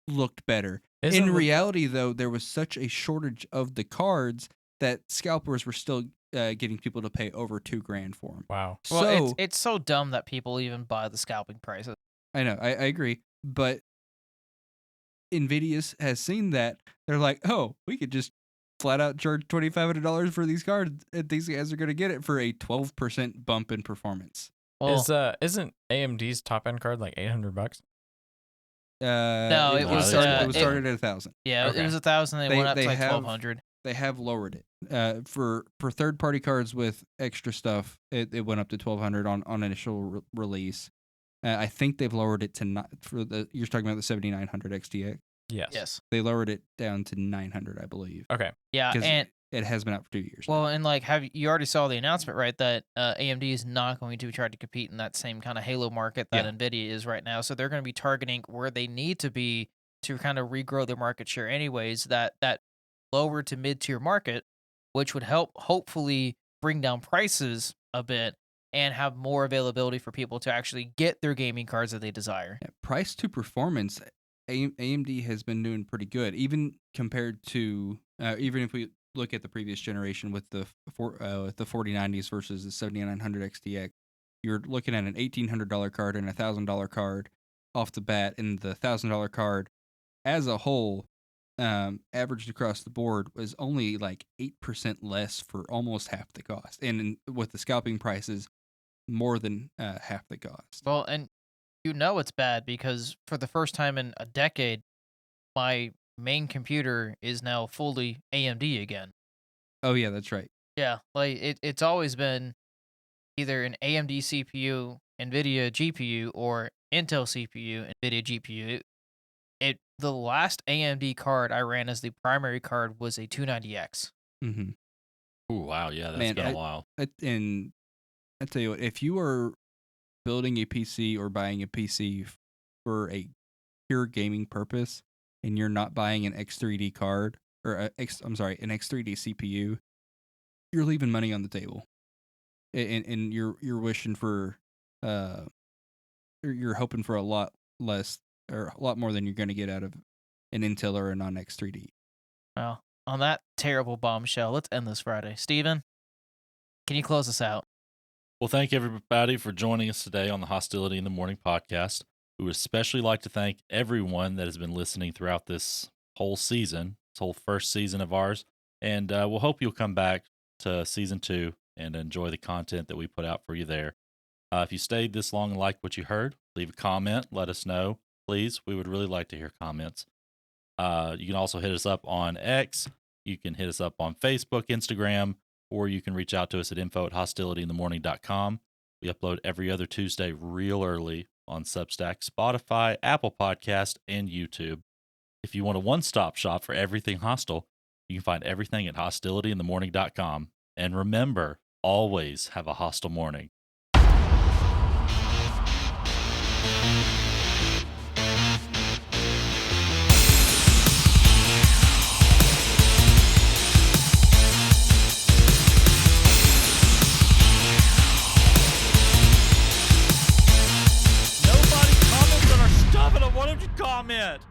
S3: looked better. In reality, though, there was such a shortage of the cards that scalpers were still getting people to pay over $2,000 for them.
S1: Wow.
S2: Well, it's so dumb that people even buy the scalping prices.
S3: I know, I agree, but NVIDIA has seen that. They're like, oh, we could just flat out charge $2,500 for these cards, and these guys are going to get it for a 12% bump in performance.
S2: Well,
S1: Isn't AMD's top end card like $800?
S2: No,
S3: it was started at 1,000.
S2: Yeah,
S1: Okay.
S2: it was 1,000. They went up to like
S3: have-
S2: 1,200.
S3: They have lowered it. For third party cards with extra stuff, it went up to 1,200 on initial release. I think they've lowered it to not for the. You're talking about the 7900 XTX.
S1: Yes.
S3: They lowered it down to 900, I believe.
S1: Okay.
S2: Yeah,
S3: 'Cause
S2: and
S3: it has been out for 2 years.
S2: well, and like, you already saw the announcement, right? That AMD is not going to try to compete in that same kind of Halo market that Nvidia is right now. So they're going to be targeting where they need to be to kind of regrow their market share, anyways. That lower to mid tier market, which would help hopefully bring down prices a bit and have more availability for people to actually get their gaming cards that they desire.
S3: Yeah, price to performance, AMD has been doing pretty good, even compared to even if we look at the previous generation with the 4090s versus the 7900 XTX. You're looking at an $1,800 card and a $1,000 card off the bat, and the $1,000 card as a whole, averaged across the board, was only like 8% less for almost half the cost, and with the scalping prices, more than half the cost.
S2: Well, and it's bad because for the first time in a decade, my main computer is now fully AMD again.
S3: Oh yeah, that's right.
S2: Yeah, like it's always been either an AMD CPU, NVIDIA GPU, or Intel CPU, NVIDIA GPU. The last AMD card I ran as the primary card was a 290X.
S3: Mm-hmm.
S4: Oh wow, yeah, that's
S3: Man,
S4: been a while.
S3: And I tell you what, if you are building a PC or buying a PC for a pure gaming purpose, and you're not buying an X3D card or an X3D CPU, you're leaving money on the table, and you're wishing for, you're hoping for a lot less or a lot more than you're going to get out of an Intel or a non-X3D.
S2: Well, on that terrible bombshell, let's end this Friday. Steven, can you close us out?
S4: Well, thank everybody for joining us today on the Hostility in the Morning podcast. We would especially like to thank everyone that has been listening throughout this whole season, this whole first season of ours. And we'll hope you'll come back to season 2 and enjoy the content that we put out for you there. If you stayed this long and liked what you heard, leave a comment, let us know. Please, we would really like to hear comments. You can also hit us up on X. You can hit us up on Facebook, Instagram, or you can reach out to us at info@hostilityinthemorning.com. We upload every other Tuesday real early on Substack, Spotify, Apple Podcast, and YouTube. If you want a one-stop shop for everything Hostile, you can find everything at hostilityinthemorning.com. And remember, always have a hostile morning. Nobody comments on our stuff, and I want him to comment.